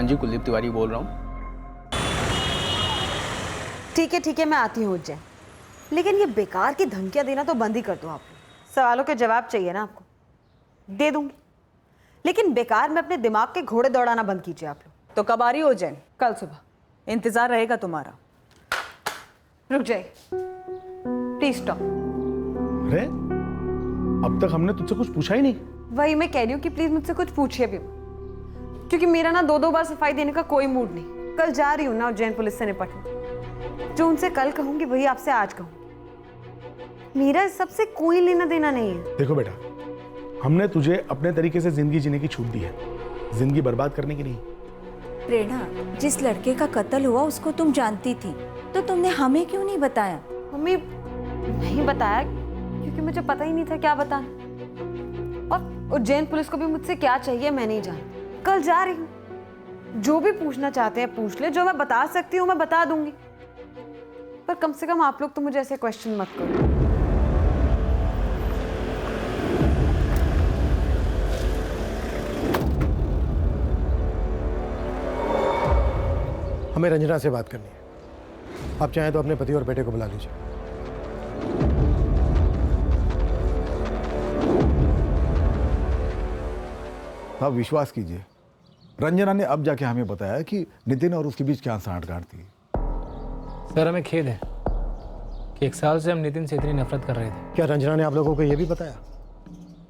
जी, कुलदीप तिवारी बोल रहा हूँ। ठीक है, मैं आती हूँ उज्जैन, लेकिन ये बेकार की धमकियां देना तो बंद ही कर दो आप लोग। सवालों के जवाब चाहिए ना आपको, दे दूंगी, लेकिन बेकार में अपने दिमाग के घोड़े दौड़ाना बंद कीजिए आप लोग। तो कब आ रही हो उज्जैन? कल सुबह। इंतजार रहेगा तुम्हारा। रुक जाइए, प्लीज स्टॉप। अरे अब तक हमने तुझसे कुछ पूछा ही नहीं। वही मैं कह रही हूँ कि प्लीज मुझसे कुछ पूछिए भी मत, क्योंकि मेरा ना दो बार सफाई देने का कोई मूड नहीं। कल जा रही हूँ ना उज्जैन पुलिस से निपटने, जो उनसे कल कहूंगी वही आपसे आज कहूंगी। मेरा इस सबसे कोई लेना देना नहीं है। देखो बेटा, हमने तुझे अपने तरीके से जिंदगी जीने की छूट दी है, जिंदगी बर्बाद करने की नहीं। प्रेरणा, जिस लड़के का कत्ल हुआ उसको तुम जानती थी, तो तुमने हमें क्यों नहीं बताया? मम्मी नहीं बताया क्योंकि मुझे पता ही नहीं था क्या बताना, और उज्जैन पुलिस को भी मुझसे क्या चाहिए मैं नहीं जानती। कल जा रही हूँ, जो भी पूछना चाहते हैं पूछ ले, जो मैं बता सकती हूँ मैं बता दूंगी, पर कम से कम आप लोग तो मुझे ऐसे क्वेश्चन मत करो। हमें रंजना से बात करनी है। आप चाहें तो अपने पति और बेटे को बुला लीजिए। आप विश्वास कीजिए, रंजना ने अब जाके हमें बताया कि नितिन और उसके बीच क्या सांठगांठ थी। सर, हमें खेद है कि 1 साल से हम नितिन से इतनी नफरत कर रहे थे। क्या रंजना ने आप लोगों को यह भी बताया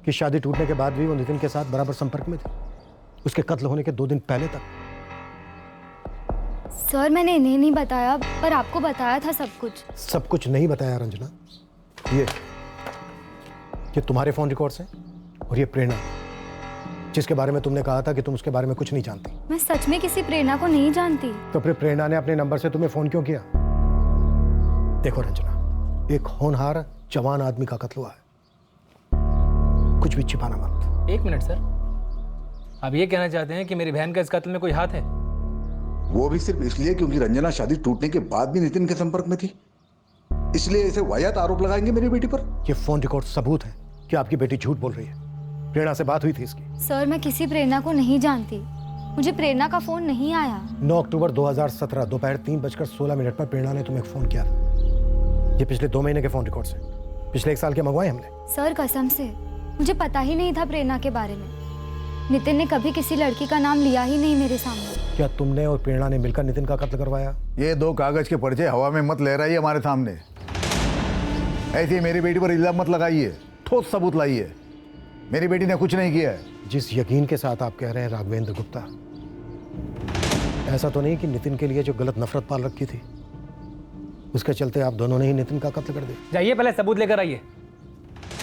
कि शादी टूटने के बाद भी वो नितिन के साथ बराबर संपर्क में थी, उसके कत्ल होने के 2 दिन पहले तक? सर, मैंने इन्हें नहीं बताया, पर आपको बताया था सब कुछ। सब कुछ नहीं बताया रंजना। ये तुम्हारे फोन रिकॉर्ड्स हैं, और ये प्रेरणा जिसके बारे में तुमने कहा था कि तुम उसके बारे में कुछ नहीं जानती। मैं सच में किसी प्रेरणा को नहीं जानती। तो फिर प्रेरणा ने अपने नंबर से तुम्हें फोन क्यों किया? देखो रंजना, एक होनहार जवान आदमी का कत्ल हुआ है, कुछ भी छिपाना मत। 1 मिनट सर, आप ये कहना चाहते हैं कि मेरी बहन का इस कत्ल में कोई हाथ है? वो भी सिर्फ इसलिए क्योंकि रंजना शादी टूटने के बाद भी नितिन के संपर्क में थी, इसलिए इसे वाहियात आरोप लगाएंगे मेरी बेटी पर। ये फोन रिकॉर्ड सबूत है कि आपकी बेटी झूठ बोल रही है। प्रेरणा से बात हुई थी इसकी? सर, मैं किसी प्रेरणा को नहीं जानती, मुझे प्रेरणा का फोन नहीं आया। 9 अक्टूबर 2017 दोपहर 3:16 पर प्रेरणा ने तुम्हें फोन किया था। ये पिछले 2 महीने के फोन रिकॉर्ड्स हैं, पिछले 1 साल के मंगवाए हमने। सर कसम से मुझे पता ही नहीं था प्रेरणा के बारे में। नितिन ने कभी किसी लड़की का नाम लिया ही नहीं मेरे सामने। क्या तुमने और प्रेरणा ने मिलकर नितिन का कत्ल करवाया? ये 2 कागज के पर्चे हवा में मत लहराइए हमारे सामने। ऐसे ही मेरी बेटी पर इल्जाम मत लगाइए, ठोस सबूत लाइए। मेरी बेटी ने कुछ नहीं किया है। जिस यकीन के साथ आप कह रहे हैं राघवेंद्र गुप्ता, ऐसा तो नहीं कि नितिन के लिए जो गलत नफरत पाल रखी थी उसके चलते आप दोनों ने ही नितिन का कत्ल कर दिया? जाइए, पहले सबूत लेकर आइए,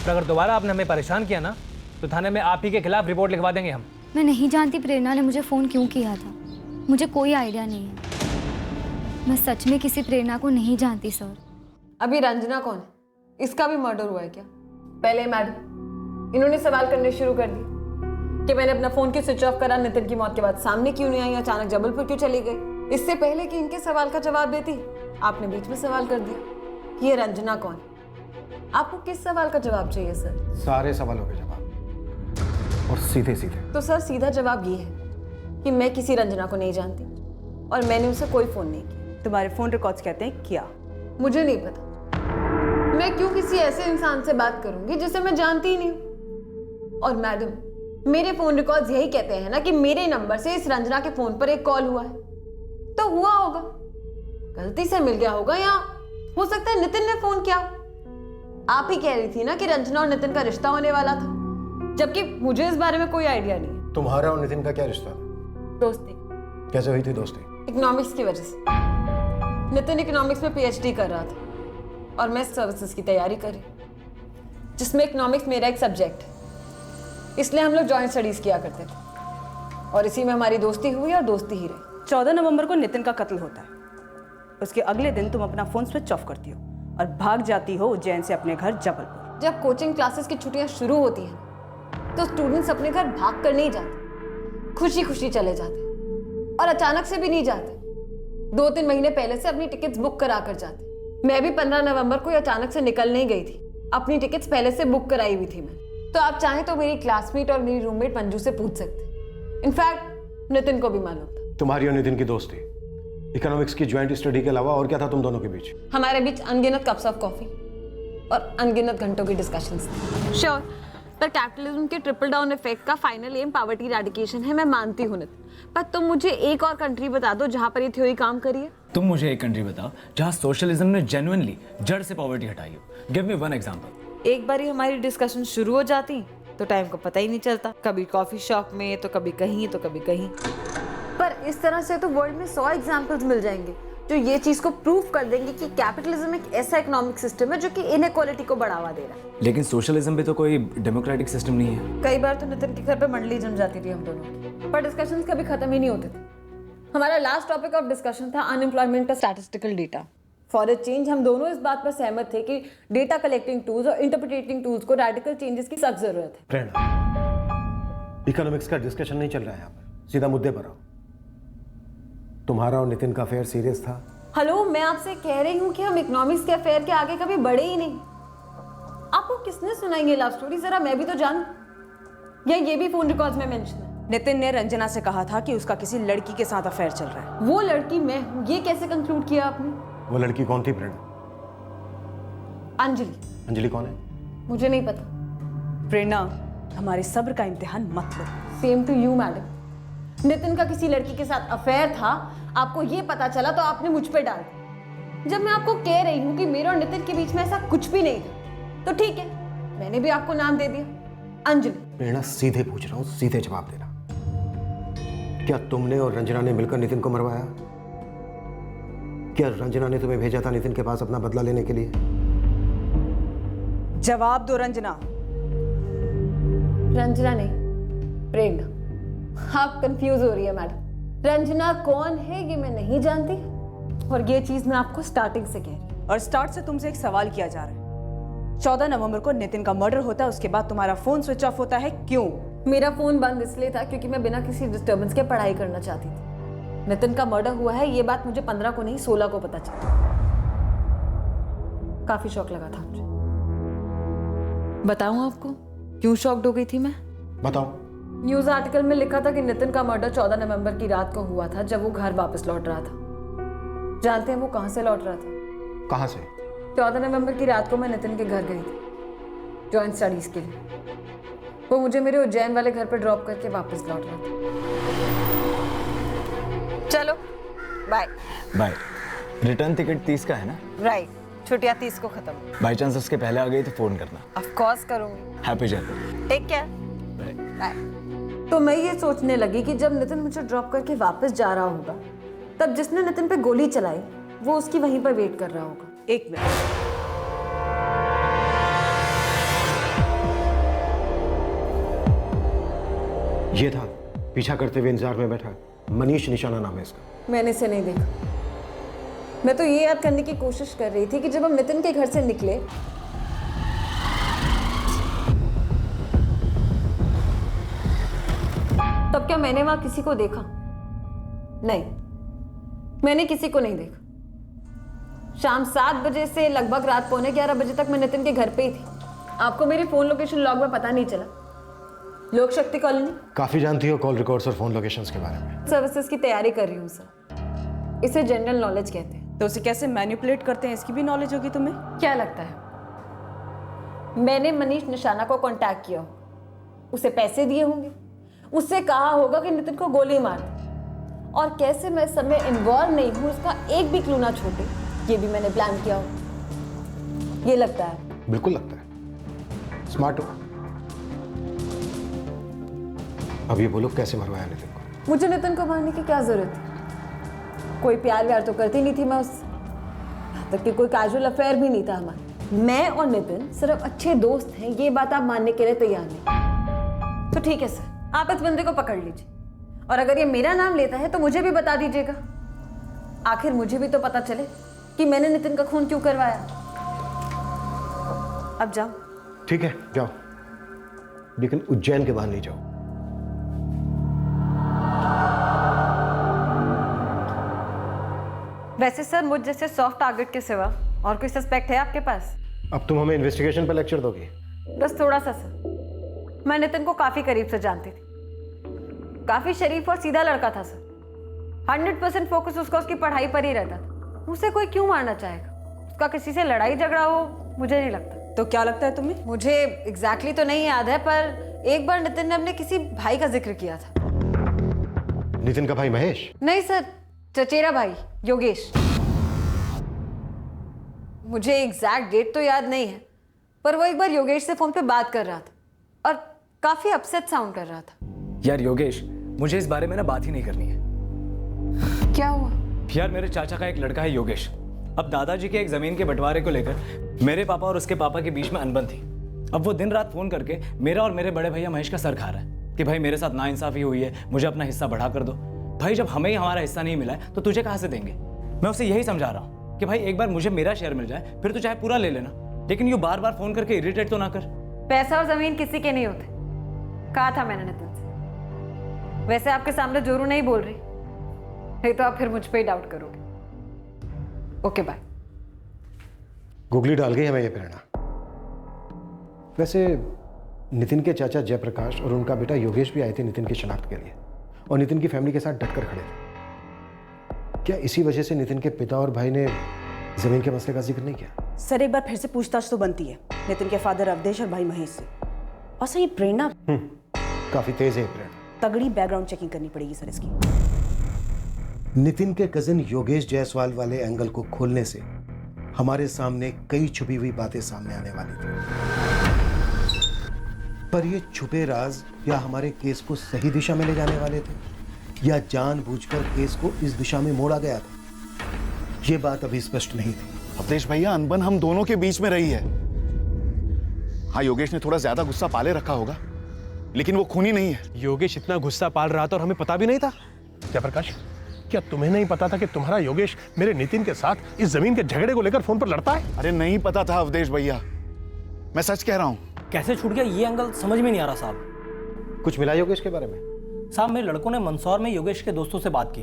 और अगर दोबारा आपने हमें परेशान किया ना तो थाने में आप ही के खिलाफ रिपोर्ट लिखवा देंगे हम। मैं नहीं जानती प्रेरणा ने मुझे फोन क्यों किया था, मुझे कोई आइडिया नहीं है। मैं सच में किसी प्रेरणा को नहीं जानती सर। अभी रंजना कौन है? इसका भी मर्डर हुआ है क्या? पहले मैडम इन्होंने सवाल करने शुरू कर दिए कि मैंने अपना फोन क्यों स्विच ऑफ करा, नितिन की मौत के बाद सामने क्यों नहीं आई, अचानक जबलपुर क्यों चली गई। इससे पहले कि इनके सवाल का जवाब देती आपने बीच में सवाल कर दिया कि ये रंजना कौन है। आपको किस सवाल का जवाब चाहिए सर? सारे सवालों के जवाब, और सीधे सीधे। तो सर सीधा जवाब ये है कि मैं किसी रंजना को नहीं जानती और मैंने उसे कोई फोन नहीं किया। तुम्हारे फोन रिकॉर्ड्स कहते हैं किया। मुझे नहीं पता, मैं क्यों किसी ऐसे इंसान से बात करूंगी जिसे मैं जानती ही नहीं हूं। और मैडम मेरे फोन रिकॉर्ड्स यही कहते हैं ना कि मेरे नंबर से इस रंजना के फोन पर एक कॉल हुआ है, तो हुआ होगा, गलती से मिल गया होगा, या हो सकता है नितिन ने फोन किया। आप ही कह रही थी ना कि रंजना और नितिन का रिश्ता होने वाला था, जबकि मुझे इस बारे में कोई आइडिया नहीं है। तुम्हारा और नितिन का क्या रिश्ता था? दोस्ती। कैसे हुई थी दोस्ती? इकोनॉमिक्स की वजह से। नितिन इकोनॉमिक्स में PhD कर रहा था और मैं सर्विसेज की तैयारी कर रही, जिसमें इकोनॉमिक्स मेरा एक सब्जेक्ट है, इसलिए हम लोग जॉइंट स्टडीज किया करते थे और इसी में हमारी दोस्ती हुई और दोस्ती ही रही। 14 नवंबर को नितिन का कत्ल होता है, उसके अगले दिन तुम अपना फोन स्विच ऑफ करती हो और भाग जाती हो उज्जैन से अपने घर जबलपुर। जब कोचिंग क्लासेस की छुट्टियां शुरू होती हैं तो स्टूडेंट्स अपने घर भाग कर नहीं जाते, खुशी खुशी चले जाते, और अचानक से भी नहीं जाते, 2-3 महीने पहले से अपनी टिकट्स बुक करा कर जाते। मैं भी 15 नवंबर को अचानक से निकल नहीं गई थी, अपनी टिकट्स पहले से बुक कराई हुई थी मैं। तो आप चाहें तो मेरी क्लासमेट और मेरी रूममेट मंजू से पूछ सकते। इनफैक्ट नितिन को भी मालूम था। तुम्हारी और नितिन की दोस्ती, इकोनॉमिक्स की ज्वाइंट स्टडी के अलावा और क्या था तुम दोनों के बीच? हमारे बीच अनगिनत कप्स ऑफ कॉफी और अनगिनत घंटों की डिस्कशंस। श्योर, पर कैपिटलिज्म के ट्रिपल डाउन इफेक्ट का फाइनल एम पॉवर्टी इरेडिकेशन है, मैं मानती हूँ नितिन। पर तुम मुझे एक और कंट्री बता दो जहाँ पर ये थ्योरी काम करी है। तुम मुझे एक कंट्री बताओ जहाँ सोशलिज्म ने जेन्युइनली जड़ से पॉवर्टी हटाई हो। Give me one example. एक बार ही हमारी डिस्कशन शुरू हो जाती तो टाइम का पता ही नहीं चलता, कभी कॉफी शॉप में तो कभी कहीं तो कभी कहीं। पर इस तरह से तो वर्ल्ड में 100 एग्जाम्पल्स मिल जाएंगे जो ये चीज को प्रूव कर देंगे कि कैपिटलिज्म एक ऐसा इकोनॉमिक सिस्टम है जो कि इनइक्वालिटी को बढ़ावा दे रहा है। लेकिन सोशलिज्म भी तो कोई डेमोक्रेटिक सिस्टम नहीं है। कई बार तो नितिन के घर पे मंडली जम जाती थी हम दोनों की। पर डिस्कशंस कभी खत्म ही नहीं होते थे। हमारा लास्ट टॉपिक ऑफ डिस्कशन था अनएम्प्लॉयमेंट का statistical data. For a change हम दोनों इस बात पर सहमत थे कि डेटा कलेक्टिंग टूल्स और इंटरप्रिटेटिंग टूल्स को रेडिकल चेंजेस की सख्त जरूरत है। प्रेरणा, इकोनॉमिक्स का डिस्कशन नहीं चल रहा है यहाँ पर, सीधा मुद्दे पर आओ। तुम्हारा और नितिन का अफेयर सीरियस था? हेलो, मैं आपसे कह रही हूँ कि हम इकोनॉमिक्स के अफेयर के आगे कभी बढ़े ही नहीं। आपको किसने सुनाई ये लव स्टोरी, जरा मैं भी तो जानूं। या ये भी फोन रिकॉर्ड्स में मेंशन है? नितिन ने रंजना से कहा था कि उसका किसी लड़की के साथ अफेयर चल रहा है। वो लड़की मैं हूँ, ये कैसे कंक्लूड किया आपने? वो लड़की कौन थी प्रेरणा? अंजलि। अंजलि कौन है? मुझे नहीं पता। प्रेरणा, हमारे सब्र का इम्तिहान मत लो। Same to you madam. Nitin का किसी लड़की के साथ अफेयर था, आपको ये पता चला तो आपने मुझ पे डाल दिया। जब मैं आपको कह रही हूँ कि मेरे और नितिन के बीच में ऐसा कुछ भी नहीं था, तो ठीक है, मैंने भी आपको नाम दे दिया, अंजलि। प्रेरणा, सीधे पूछ रहा हूँ, सीधे जवाब देना। क्या तुमने और रंजना ने मिलकर नितिन को मरवाया? क्या रंजना ने तुम्हें भेजा था नितिन के पास अपना बदला लेने के लिए? जवाब दो रंजना। रंजना नहीं, प्रेरणा। आप कंफ्यूज हो रही है मैडम। रंजना कौन है ये मैं नहीं जानती, और ये चीज मैं आपको स्टार्टिंग से कह रही हूँ। और स्टार्ट से तुमसे एक सवाल किया जा रहा है। 14 नवंबर को नितिन का मर्डर होता है, उसके बाद तुम्हारा फोन स्विच ऑफ होता है, क्यों? मेरा फोन बंद इसलिए था क्योंकि मैं बिना किसी डिस्टर्बेंस के पढ़ाई करना चाहती थी। नितिन का मर्डर हुआ है ये बात मुझे 15 को नहीं 16 को पता चला। काफी शौक लगा था मुझे। बताऊं आपको क्यों शॉक्ड हो गई थी मैं? बताओ। न्यूज आर्टिकल में लिखा था कि नितिन का मर्डर 14 नवंबर की रात को हुआ था, जब वो घर वापस लौट रहा था। जानते हैं वो कहां से लौट रहा था? कहां से? 14 नवंबर की रात को मैं नितिन के घर गई थी जॉइंट स्टडीज के लिए। वो मुझे मेरे उज्जैन वाले घर पर ड्रॉप करके वापस लौट रहा था। चलो बाय। बाय। रिटर्न टिकट 30 का है ना? राइट, छुट्टियां 30 को खत्म। बाई चांस उसके पहले आ गई तो फोन करना। ऑफ कोर्स करूंगी। Happy journey. Take care. Bye. Bye. तो मैं ये सोचने लगी कि जब नितिन मुझे ड्रॉप करके वापस जा रहा होगा, तब जिसने नितिन पे गोली चलाई वो उसकी वहीं पर वेट कर रहा होगा। एक मिनट, ये था पीछा करते हुए इंतजार में बैठा मनीष, निशाना नाम है इसका। मैंने इसे नहीं देखा। मैं तो ये याद करने की कोशिश कर रही थी कि जब हम नितिन के घर से निकले तब क्या मैंने वहां किसी को देखा? नहीं, मैंने किसी को नहीं देखा। शाम 7 बजे से लगभग रात 11:15 बजे तक मैं नितिन के घर पे ही थी। आपको मेरी फोन लोकेशन लॉग में पता नहीं चला? लोक शक्ति कॉलोनी। काफी जानती हो कॉल रिकॉर्ड्स और फोन लोकेशंस के बारे में। सर्विसेज की तैयारी कर रही हूँ सर। इसे जनरल नॉलेज कहते हैं। तो उसे कैसे मैनिपुलेट करते हैं इसकी भी नॉलेज होगी तुम्हें? क्या लगता है मैंने मनीष निशाना को कांटेक्ट किया, उसे पैसे दिए होंगे, उससे कहा होगा कि नितिन को गोली मार दे, और कैसे मैं इस समय इन्वॉल्व नहीं हूँ उसका एक भी क्लू ना छोटे, ये भी मैंने प्लान किया हो। ये लगता है? बिल्कुल लगता है। स्मार्ट हो। अब ये बोलो कैसे मरवाया नितिन को? मुझे नितिन को मारने की क्या जरूरत थी? कोई प्यार व्यार तो करती नहीं थी मैं उससे, यहाँ तक कि कोई कैजुअल अफेयर भी नहीं था हमारा। मैं और नितिन सिर्फ अच्छे दोस्त हैं, ये बात आप मानने के लिए तैयार नहीं? तो ठीक है सर, आप इस बंदे को पकड़ लीजिए, और अगर ये मेरा नाम लेता है तो मुझे भी बता दीजिएगा। आखिर मुझे भी तो पता चले कि मैंने नितिन का खून क्यों करवाया। अब जाओ। ठीक है, जाओ, लेकिन उज्जैन के बाहर नहीं जाओ। वैसे सर, मुझ जैसे सॉफ्ट टारगेट के सिवा और कोई सस्पेक्ट है आपके पास? अब तुम हमें इन्वेस्टिगेशन पर लेक्चर दोगी? बस थोड़ा सा सर। मैं नितिन को काफी करीब से जानती थी। काफी शरीफ और सीधा लड़का था सर। 100% फोकस उसका उसकी पढ़ाई पर ही रहता था। उसे कोई क्यों मारना चाहेगा? उसका किसी से लड़ाई झगड़ा हो, मुझे नहीं लगता। तो क्या लगता है तुम्हें? मुझे एग्जैक्टली तो नहीं याद है, पर एक बार नितिन ने अपने किसी भाई का जिक्र किया था। नितिन का भाई महेश? नहीं सर, चचेरा भाई योगेश। मुझे एग्जैक्ट डेट तो याद नहीं है, पर वो एक बार योगेश से फोन पे बात कर रहा था और काफी अपसेट साउंड कर रहा था। यार योगेश, मुझे इस बारे में ना बात ही नहीं करनी है। क्या हुआ? यार मेरे चाचा का एक लड़का है योगेश। अब दादाजी के एक जमीन के बंटवारे को लेकर मेरे पापा और उसके पापा के बीच में अनबन थी। अब वो दिन रात फोन करके मेरा और मेरे बड़े भैया महेश का सर खा रहा है कि भाई मेरे साथ नाइंसाफी हुई है, मुझे अपना हिस्सा बढ़ा कर दो। भाई जब हमें ही हमारा हिस्सा नहीं मिला है तो तुझे कहाँ से देंगे? मैं उसे यही समझा रहा हूँ कि भाई एक बार मुझे मेरा शेयर मिल जाए, फिर तो चाहे पूरा ले लेना, लेकिन यूँ बार बार फोन करके इरिटेट तो ना कर। पैसा और जमीन किसी के नहीं होते, कहा था मैंने नितिन से। वैसे आपके सामने जोरू नहीं बोल रही, नहीं तो आप फिर मुझ पे ही डाउट करोगे। Okay bye. गूगली डाल गई हमें ये प्रेरणा। वैसे नितिन के चाचा जयप्रकाश और उनका बेटा योगेश भी आए थे नितिन की शनाख्त के लिए और नितिन की फैमिली के साथ डटकर खड़े थे। क्या इसी वजह से नितिन के पिता और भाई ने जमीन के मसले का जिक्र नहीं किया? सर एक बार फिर से पूछताछ तो बनती है नितिन के फादर अवधेश और भाई महेश से। और सर ये प्रेरणा काफी तेज है प्रेरणा। तगड़ी बैकग्राउंड चेकिंग करनी पड़ेगी सर इसकी। नितिन के कजिन योगेश जायसवाल वाले एंगल को खोलने से हमारे सामने कई छुपी हुई बातें सामने आने वाली थी, पर ये छुपे राज या हमारे केस को सही दिशा में ले जाने वाले थे या जानबूझकर केस को इस दिशा में मोड़ा गया था, ये बात अभी स्पष्ट नहीं थी। अवधेश भैया, अनबन हम दोनों के बीच में रही है। हाँ, योगेश ने थोड़ा ज्यादा गुस्सा पाले रखा होगा, लेकिन वो खूनी नहीं है। योगेश इतना गुस्सा पाल रहा था और हमें पता भी नहीं था। जयप्रकाश, क्या तुम्हें नहीं पता था कि तुम्हारा योगेश मेरे नितिन के साथ इस जमीन के झगड़े को लेकर फोन पर लड़ता है? अरे नहीं पता था अवधेश भैया, मैं सच कह रहा हूँ। कैसे छूट गया ये एंगल समझ में नहीं आ रहा साहब। कुछ मिला योगेश के बारे में? साहब मेरे लड़कों ने मंदसौर में योगेश के दोस्तों से बात की।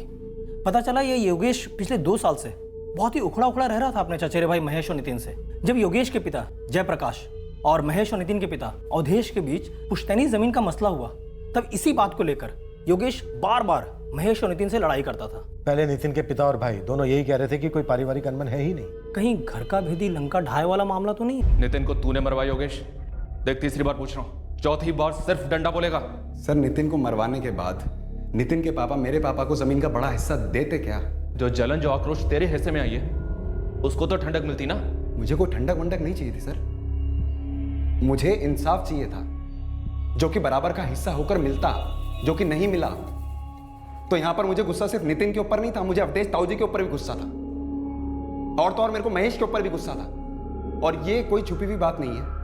पता चला ये योगेश पिछले 2 साल से बहुत ही उखड़ा उखड़ा रह रहा था अपने चचेरे भाई महेश और नितिन से। जब योगेश के पिता जयप्रकाश और महेश और नितिन के पिता अवधेश के बीच पुश्तैनी जमीन का मसला हुआ, तब इसी बात को लेकर योगेश बार बार महेश और नितिन से लड़ाई करता था। पहले नितिन के पिता और भाई दोनों यही कह रहे थे कि कोई पारिवारिक अनबन है ही नहीं। कहीं घर का भेदी लंका ढाई वाला मामला तो नहीं? नितिन को तूने मरवाया योगेश? देख, तीसरी बार पूछ रहा हूँ, चौथी बार सिर्फ डंडा बोलेगा। सर, नितिन को मरवाने के बाद नितिन के पापा मेरे पापा को जमीन का बड़ा हिस्सा देते क्या? जो जलन जो आक्रोश तेरे हिस्से में आई है, उसको तो ठंडक मिलती ना। मुझे कोई ठंडक वंडक नहीं चाहिए थी सर, मुझे इंसाफ चाहिए था, जो कि बराबर का हिस्सा होकर मिलता, जो कि नहीं मिला। तो यहां पर मुझे गुस्सा सिर्फ नितिन के ऊपर नहीं था, मुझे अवधेश ताऊ जी के ऊपर भी गुस्सा था, और तो और मेरे को महेश के ऊपर भी गुस्सा था। और ये कोई छुपी हुई बात नहीं है,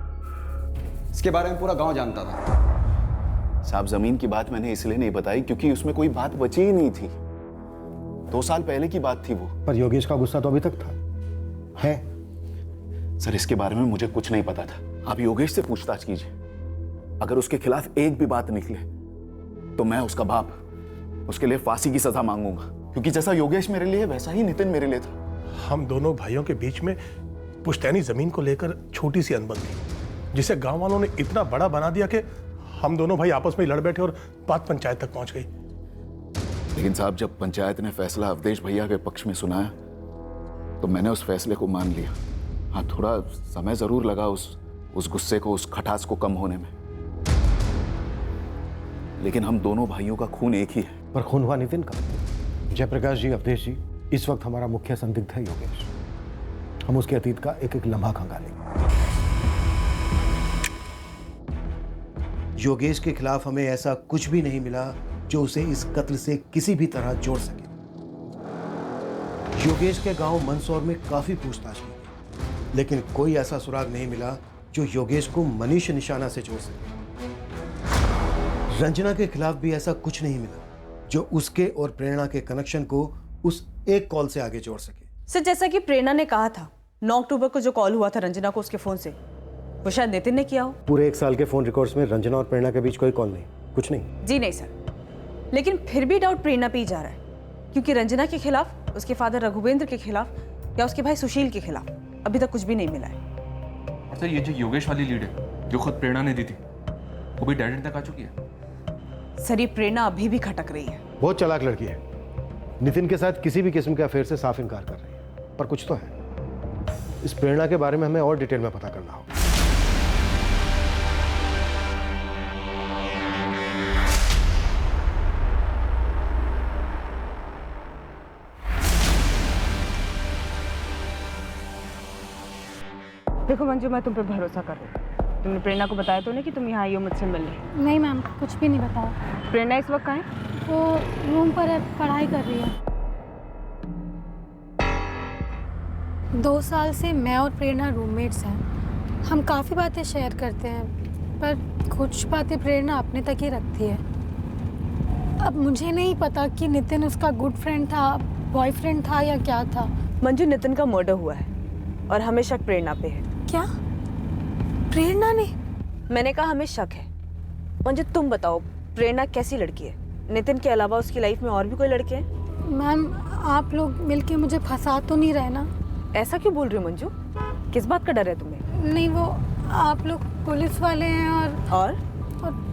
इसके बारे में पूरा गांव जानता था। साहब, जमीन की बात मैंने इसलिए नहीं बताई क्योंकि उसमें कोई बात बची ही नहीं थी। 2 साल पहले की बात थी वो। पर योगेश का गुस्सा तो अभी तक था है। सर, इसके बारे में मुझे कुछ नहीं पता था। आप योगेश से पूछताछ कीजिए, अगर उसके खिलाफ एक भी बात निकले तो मैं उसका बाप उसके लिए फांसी की सजा मांगूंगा, क्योंकि जैसा योगेश मेरे लिए वैसा ही नितिन मेरे लिए था। हम दोनों भाइयों के बीच में पुश्तैनी जमीन को लेकर छोटी सी अनबन थी, जिसे गांव वालों ने इतना बड़ा बना दिया कि हम दोनों भाई आपस में लड़ बैठे और बात पंचायत तक पहुंच गई। लेकिन साहब, जब पंचायत ने फैसला अवधेश भैया के पक्ष में सुनाया तो मैंने उस फैसले को मान लिया। हाँ, थोड़ा समय जरूर लगा उस गुस्से को, उस खटास को कम होने में, लेकिन हम दोनों भाइयों का खून एक ही है। पर खून हुआ नितिन का। जयप्रकाश जी, अवधेश जी, इस वक्त हमारा मुख्य संदिग्ध है योगेश। हम उसके अतीत का एक एक लम्हा खंगालेंगे। योगेश के खिलाफ हमें ऐसा कुछ भी नहीं मिला जो उसे इस कत्ल से किसी भी तरह जोड़ सके। योगेश के गांव मंदसौर में काफी पूछताछ की गई, लेकिन कोई ऐसा सुराग नहीं मिला जो योगेश को मनीष निशाना से जोड़ सके। रंजना के खिलाफ भी ऐसा कुछ नहीं मिला जो उसके और प्रेरणा के कनेक्शन को उस एक कॉल से आगे जोड़ सके। सर, जैसा कि प्रेरणा ने कहा था, 9 अक्टूबर को जो कॉल हुआ था रंजना को उसके फोन से, वो शायद नितिन ने किया हो। पूरे 1 साल के फोन रिकॉर्ड्स में रंजना और प्रेरणा के बीच कोई कॉल नहीं, कुछ नहीं। जी नहीं सर, लेकिन फिर भी डाउट प्रेरणा पे ही जा रहा है, क्योंकि रंजना के खिलाफ, उसके फादर रघुवेंद्र के खिलाफ या उसके भाई सुशील के खिलाफ अभी तक कुछ भी नहीं मिला है। और सर, ये जो योगेश वाली लीड है जो खुद प्रेरणा ने दी थी, वो भी डैडी तक आ चुकी है। सर, ये प्रेरणा अभी भी खटक रही है। बहुत चालाक लड़की है, नितिन के साथ किसी भी किस्म के अफेयर से साफ इनकार कर रही है, पर कुछ तो है। इस प्रेरणा के बारे में हमें और डिटेल में पता करना होगा। देखो मंजू, मैं तुम पे भरोसा कर रही हूँ। तुमने प्रेरणा को बताया तो नहीं कि तुम यहाँ आई हो मुझसे मिलने? नहीं मैम, कुछ भी नहीं बताया। प्रेरणा इस वक्त कहाँ है? वो रूम पर है, पढ़ाई कर रही है। 2 साल से मैं और प्रेरणा रूममेट्स हैं। हम काफ़ी बातें शेयर करते हैं, पर कुछ बातें प्रेरणा अपने तक ही रखती है। अब मुझे नहीं पता कि नितिन उसका गुड फ्रेंड था, बॉयफ्रेंड था या क्या था। मंजू, नितिन का मर्डर हुआ है और हमें शक प्रेरणा पे है। क्या? प्रेरणा ने? मैंने कहा हमें शक है। मंजू तुम बताओ, प्रेरणा कैसी लड़की है? नितिन के अलावा उसकी लाइफ में और भी कोई लड़के हैं? मैम, आप लोग मिलके मुझे फंसा तो नहीं रहे ना? ऐसा क्यों बोल रही हो मंजू? किस बात का डर है तुम्हें? नहीं, वो आप लोग पुलिस वाले हैं और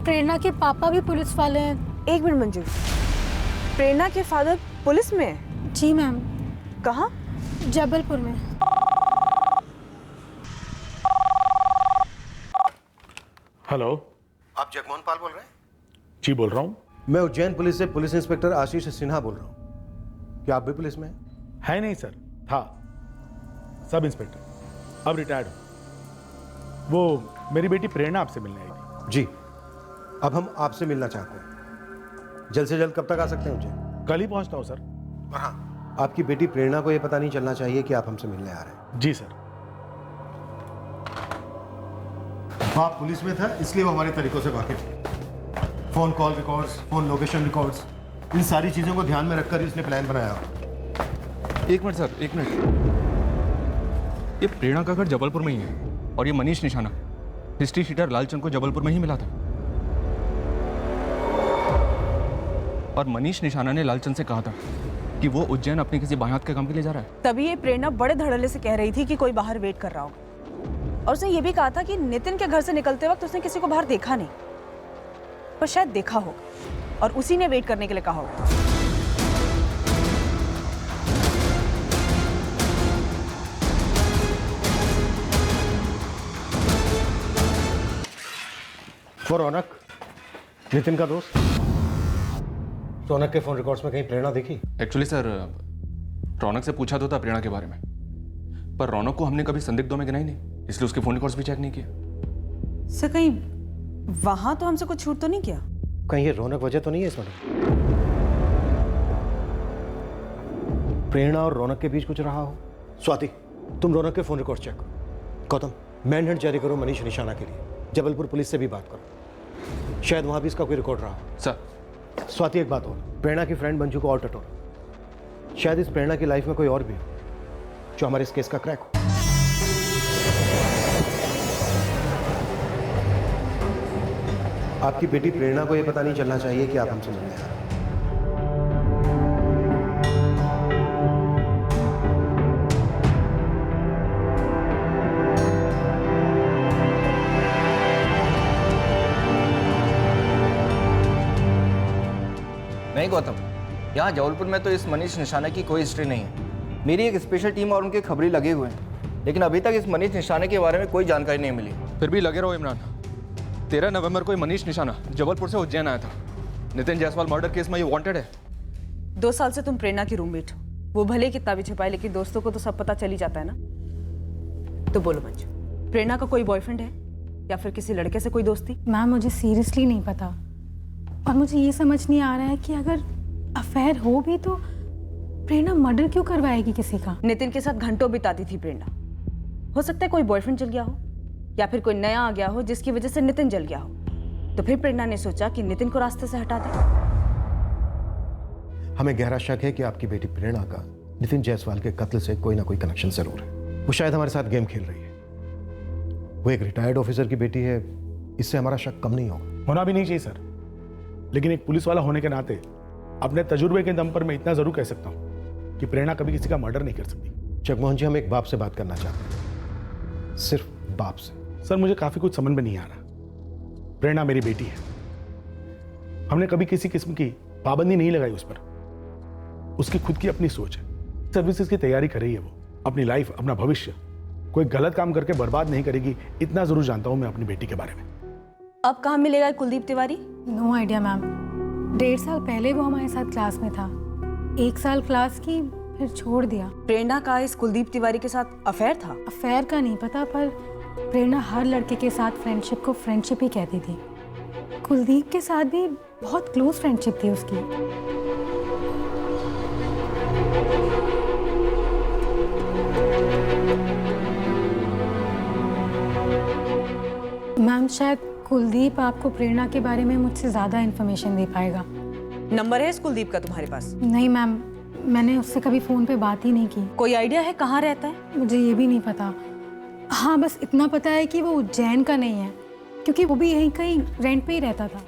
प्रेरणा के पापा भी पुलिस वाले हैं। एक मिनट मंजू, प्रेरणा के फादर पुलिस में है? जी मैम। कहाँ? जबलपुर में। हेलो, आप जगमोहन पाल बोल रहे हैं? जी बोल रहा हूँ। मैं उज्जैन पुलिस से पुलिस इंस्पेक्टर आशीष सिन्हा बोल रहा हूँ। क्या आप भी पुलिस में हैं? है नहीं सर, था सब इंस्पेक्टर, अब रिटायर्ड हूँ। वो मेरी बेटी प्रेरणा आपसे मिलने आई थी। जी, अब हम आपसे मिलना चाहते हैं। जल्द से जल्द कब तक आ सकते हैं उज्जैन? कल ही पहुँचता हूँ सर। और हाँ, आपकी बेटी प्रेरणा को यह पता नहीं चलना चाहिए कि आप हमसे मिलने आ रहे हैं। जी सर। बाप पुलिस में था, इसलिए वो हमारे तरीकों से वाकिफ है। Phone call records, phone location records, इन सारी चीजों को ध्यान में रखकर इसने प्लान बनाया। एक मिनट सर, एक मिनट। ये प्रेरणा का घर जबलपुर में ही है और ये मनीष निशाना हिस्ट्री शीटर लालचंद को जबलपुर में ही मिला था। और मनीष निशाना ने लालचंद से कहा था कि वो उज्जैन अपने किसी बाएं हाथ के काम के लिए जा रहा है। तभी ये प्रेरणा बड़े धड़ल्ले से कह रही थी कि कोई बाहर वेट कर रहा होगा। और उसने ये भी कहा था कि नितिन के घर से निकलते वक्त उसने किसी को बाहर देखा नहीं, पर शायद देखा होगा और उसी ने वेट करने के लिए कहा होगा। वो रौनक, नितिन का दोस्त। रौनक के फोन रिकॉर्ड्स में कहीं प्रेरणा देखी? एक्चुअली सर, रौनक से पूछा तो था प्रेरणा के बारे में, पर रौनक को हमने कभी संदिग्धों में गिना ही नहीं, इसलिए उसके फोन रिकॉर्ड्स भी चेक नहीं किया। सर, कहीं वहां तो हमसे कुछ छूट तो नहीं किया? कहीं ये रौनक वजह तो नहीं है इस मर्डर? प्रेरणा और रौनक के बीच कुछ रहा हो? स्वाति, तुम रौनक के फोन रिकॉर्ड चेक करो। गौतम, मैनहंट जारी करो मनीष निशाना के लिए। जबलपुर पुलिस से भी बात करो, शायद वहां भी इसका कोई रिकॉर्ड रहा हो। सर। स्वाति, एक बात और, प्रेरणा की फ्रेंड मंजू को और टटोरो। शायद इस प्रेरणा की लाइफ में कोई और भी हो जो हमारे इस केस का क्रैक हो। आपकी बेटी प्रेरणा को यह पता नहीं चलना चाहिए कि आप हमसे मिलने आ रहे हैं। नहीं गौतम, यहाँ जबलपुर में तो इस मनीष निशाना की कोई हिस्ट्री नहीं है। मेरी एक स्पेशल टीम और उनके खबरी लगे हुए हैं, लेकिन अभी तक इस मनीष निशाना के बारे में कोई जानकारी नहीं मिली। फिर भी लगे रहो इमरान। 13 नवंबर को मनीष निशाना जबलपुर से उज्जैन आया था। नितिन जायसवाल मर्डर केस में ये वांटेड है। 2 साल से तुम प्रेरणा की रूममेट हो, वो भले कितना भी छुपाए, लेकिन दोस्तों को तो सब पता चल ही जाता है ना। तो बोलो मंजू, प्रेरणा का कोई बॉयफ्रेंड है या फिर किसी लड़के से कोई दोस्ती? मैम, मुझे सीरियसली नहीं पता, और मुझे ये समझ नहीं आ रहा है कि अगर अफेयर हो भी तो प्रेरणा मर्डर क्यों करवाएगी किसी का? नितिन के साथ घंटों बिताती थी प्रेरणा। हो सकता है कोई बॉयफ्रेंड चल गया हो या फिर कोई नया आ गया हो जिसकी वजह से नितिन जल गया हो। तो फिर प्रेरणा ने सोचा कि नितिन को रास्ते से हटा दे। हमें गहरा शक है कि आपकी बेटी प्रेरणा का नितिन जायसवाल के कत्ल से कोई ना कोई कनेक्शन जरूर है। वो शायद हमारे साथ गेम खेल रही है। वो एक रिटायर्ड ऑफिसर की बेटी है, इससे हमारा शक कम नहीं होगा। होना भी नहीं चाहिए सर, लेकिन एक पुलिस वाला होने के नाते अपने तजुर्बे के दम पर मैं इतना जरूर कह सकता हूं कि प्रेरणा कभी किसी का मर्डर नहीं कर सकती। जगमोहन जी, हम एक बाप से बात करना चाहते हैं, सिर्फ बाप से। सर, मुझे काफी कुछ समझ में नहीं आ रहा। प्रेरणा मेरी बेटी है, हमने कभी किसी किस्म की पाबंदी नहीं लगाई उस पर। उसकी खुद की अपनी सोच है, सर्विसेज की तैयारी कर रही है वो, अपनी लाइफ, अपना भविष्य कोई गलत काम करके बर्बाद नहीं करेगी, इतना जरूर जानता हूं मैं अपनी बेटी के बारे में। अब कहाँ मिलेगा Kuldeep Tiwari? No idea ma'am. 1.5 साल पहले वो हमारे साथ क्लास में था, 1 साल क्लास की फिर छोड़ दिया। प्रेरणा का इस कुलदीप तिवारी के साथ अफेयर था? अफेयर का नहीं पता, पर प्रेरणा हर लड़के के साथ फ्रेंडशिप को फ्रेंडशिप ही कहती थी। कुलदीप के साथ भी बहुत क्लोज फ्रेंडशिप थी उसकी। मैम शायद कुलदीप आपको प्रेरणा के बारे में मुझसे ज़्यादा इन्फॉर्मेशन दे पाएगा। नंबर है इस कुलदीप का तुम्हारे पास? नहीं मैम, मैंने उससे कभी फ़ोन पे बात ही नहीं की। कोई आइडिया है कहाँ रहता है? मुझे ये भी नहीं पता। हाँ, बस इतना पता है कि वो उज्जैन का नहीं है, क्योंकि वो भी यहीं कहीं रेंट पे ही रहता था।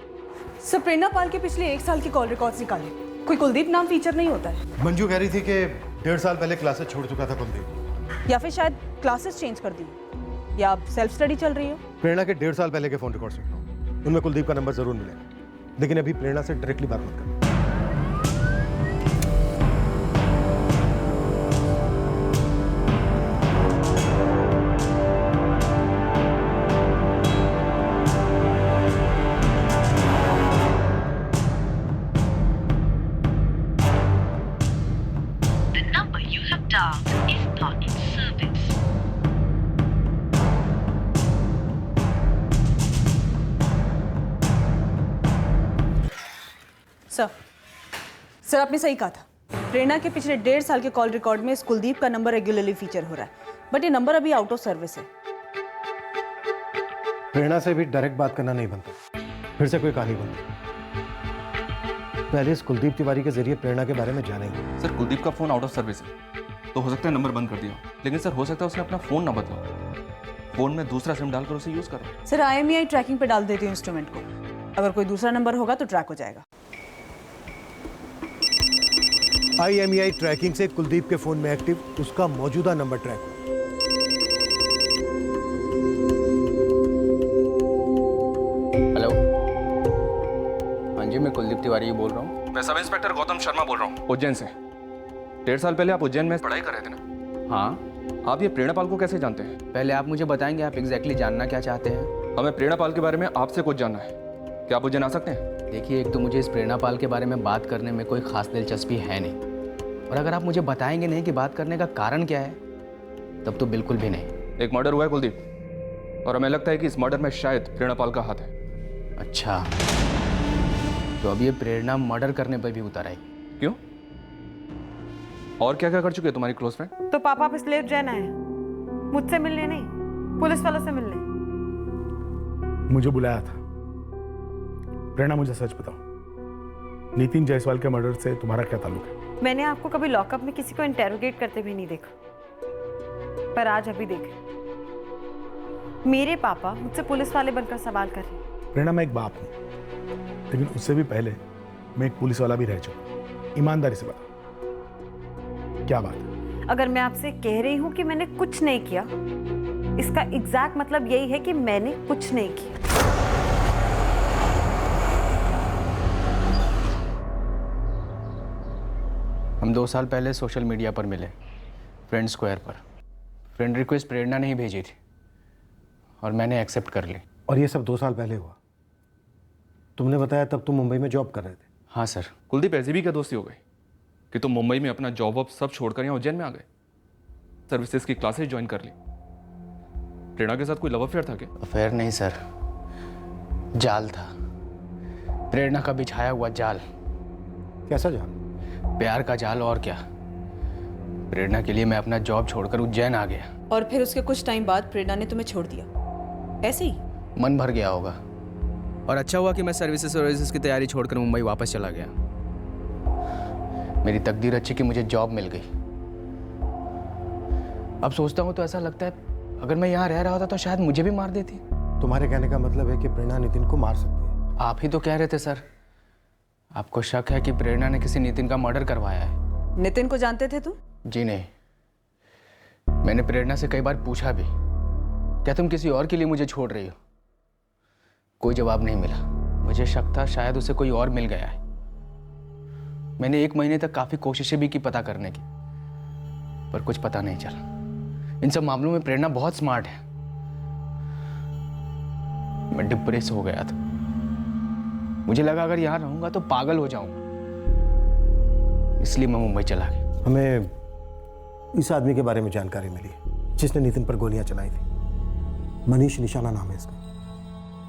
सर, प्रेरणा पाल के पिछले 1 साल की कॉल रिकॉर्ड्स निकाले, कोई कुलदीप नाम फीचर नहीं होता है। मंजू कह रही थी कि 1.5 साल पहले क्लासेस छोड़ चुका था कुलदीप, या फिर शायद क्लासेस चेंज कर दी, या अब सेल्फ स्टडी चल रही हो। प्रेरणा के 1.5 साल पहले के फोन रिकॉर्ड सुनता हूँ, उनमें कुलदीप का नंबर जरूर मिलेगा, लेकिन अभी प्रेरणा से डायरेक्टली बात मत करना। सर आपने सही कहा था, प्रेरणा के पिछले 1.5 साल के कॉल रिकॉर्ड में इस कुलदीप का नंबर रेगुलरली फीचर हो रहा है, बट ये नंबर अभी आउट ऑफ सर्विस है। प्रेरणा से भी डायरेक्ट बात करना नहीं बनता, फिर से कोई कहानी बनती। पहले इस कुलदीप तिवारी के जरिए प्रेरणा के बारे में जानेंगे। सर कुलदीप का फोन आउट ऑफ सर्विस है, तो हो सकता है नंबर बंद कर दिया, लेकिन सर हो सकता है उसने अपना फोन ना बदला, फोन में दूसरा सिम डालकर उसे यूज कर रहा है। सर IMEI ट्रैकिंग पे डाल देती हूँ इंस्ट्रूमेंट को, अगर कोई दूसरा नंबर होगा तो ट्रैक हो जाएगा। IMEI ट्रैकिंग से कुलदीप के फोन में एक्टिव उसका मौजूदा नंबर ट्रैक हो। हेलो, हाँ जी, मैं कुलदीप तिवारी बोल रहा हूँ। मैं सब इंस्पेक्टर गौतम शर्मा बोल रहा हूँ, उज्जैन से। 1.5 साल पहले आप उज्जैन में पढ़ाई कर रहे थे ना? हाँ। आप ये प्रेरणा पाल को कैसे जानते हैं? पहले आप मुझे बताएंगे आप एग्जैक्टली जानना क्या चाहते हैं? हमें प्रेरणा पाल के बारे में आपसे कुछ जानना है, क्या आप उज्जैन आ सकते हैं? देखिए, एक तो मुझे इस प्रेरणा पाल के बारे में बात करने में कोई खास दिलचस्पी है नहीं, और अगर आप मुझे बताएंगे नहीं कि बात करने का कारण क्या है, तब तो बिल्कुल भी नहीं। एक मर्डर हुआ है कुलदीप, और हमें लगता है कि इस मर्डर में शायद प्रेरणा पाल का हाथ है। अच्छा, तो अब ये प्रेरणा मर्डर करने पर भी उतर आई? क्यों? और क्या क्या कर चुके हैं तुम्हारी क्लोज फ्रेंड? तो पापा आप इसलिए उज्जैन आए, मुझसे मिलने नहीं, पुलिस वालों से मिलने। मुझे बुलाया था। प्रेरणा, मुझे सच बताओ, नितिन जायसवाल के मर्डर से तुम्हारा क्या ताल्लुक है? मैंने आपको कभी लॉकअप में किसी को इंटेरोगेट करते भी नहीं देखा, पर आज अभी देखे। मेरे पापा मुझसे पुलिस वाले बनकर सवाल कर रहे हैं। प्रेरणा, मैं एक बाप हूं, लेकिन उससे भी पहले मैं एक पुलिस वाला भी रह चुका। ईमानदारी से बता, क्या बात है? अगर मैं आपसे कह रही हूं कि मैंने कुछ नहीं किया, इसका एग्जैक्ट मतलब यही है कि मैंने कुछ नहीं किया। हम 2 साल पहले सोशल मीडिया पर मिले, फ्रेंड स्क्वायर पर। फ्रेंड रिक्वेस्ट प्रेरणा ने ही भेजी थी और मैंने एक्सेप्ट कर ली। और ये सब 2 साल पहले हुआ? तुमने बताया तब तुम मुंबई में जॉब कर रहे थे। हाँ सर। कुलदीप, ऐसी भी क्या दोस्ती हो गई कि तुम मुंबई में अपना जॉब वॉब सब छोड़कर यहाँ उज्जैन में आ गए, सर्विसेज की क्लासेस ज्वाइन कर ली? प्रेरणा के साथ कोई लव अफेयर था क्या? अफेयर नहीं सर, जाल था, प्रेरणा का बिछाया हुआ जाल। कैसा जाल? प्यार का जाल, और क्या। प्रेरणा के लिए मैं अपना जॉब छोड़कर उज्जैन आ गया। और फिर उसके कुछ टाइम बाद प्रेरणा ने तुम्हें छोड़ दिया, ऐसे ही? मन भर गया होगा, और अच्छा हुआ कि मैं सर्विसेज की तैयारी छोड़कर मुंबई वापस चला गया। मेरी तकदीर अच्छी कि मुझे जॉब मिल गई। अब सोचता हूँ तो ऐसा लगता है अगर मैं यहाँ रह रहा होता तो शायद मुझे भी मार देती। तुम्हारे कहने का मतलब है कि प्रेरणा नितिन को मार सकती है? आप ही तो कह रहे थे सर, आपको शक है कि प्रेरणा ने किसी नितिन का मर्डर करवाया है। नितिन को जानते थे तुम? जी नहीं, मैंने प्रेरणा से कई बार पूछा भी, क्या तुम किसी और के लिए मुझे छोड़ रही हो? कोई जवाब नहीं मिला। मुझे शक था शायद उसे कोई और मिल गया है। मैंने 1 महीने तक काफ़ी कोशिशें भी की पता करने की, पर कुछ पता नहीं चला। इन सब मामलों में प्रेरणा बहुत स्मार्ट है। मैं डिप्रेस हो गया था। मुझे लगा अगर यहाँ रहूंगा तो पागल हो जाऊंगा, इसलिए मैं मुंबई चला गया। हमें इस आदमी के बारे में जानकारी मिली जिसने नितिन पर गोलियां चलाई थी। मनीष निशाना नाम है इसका,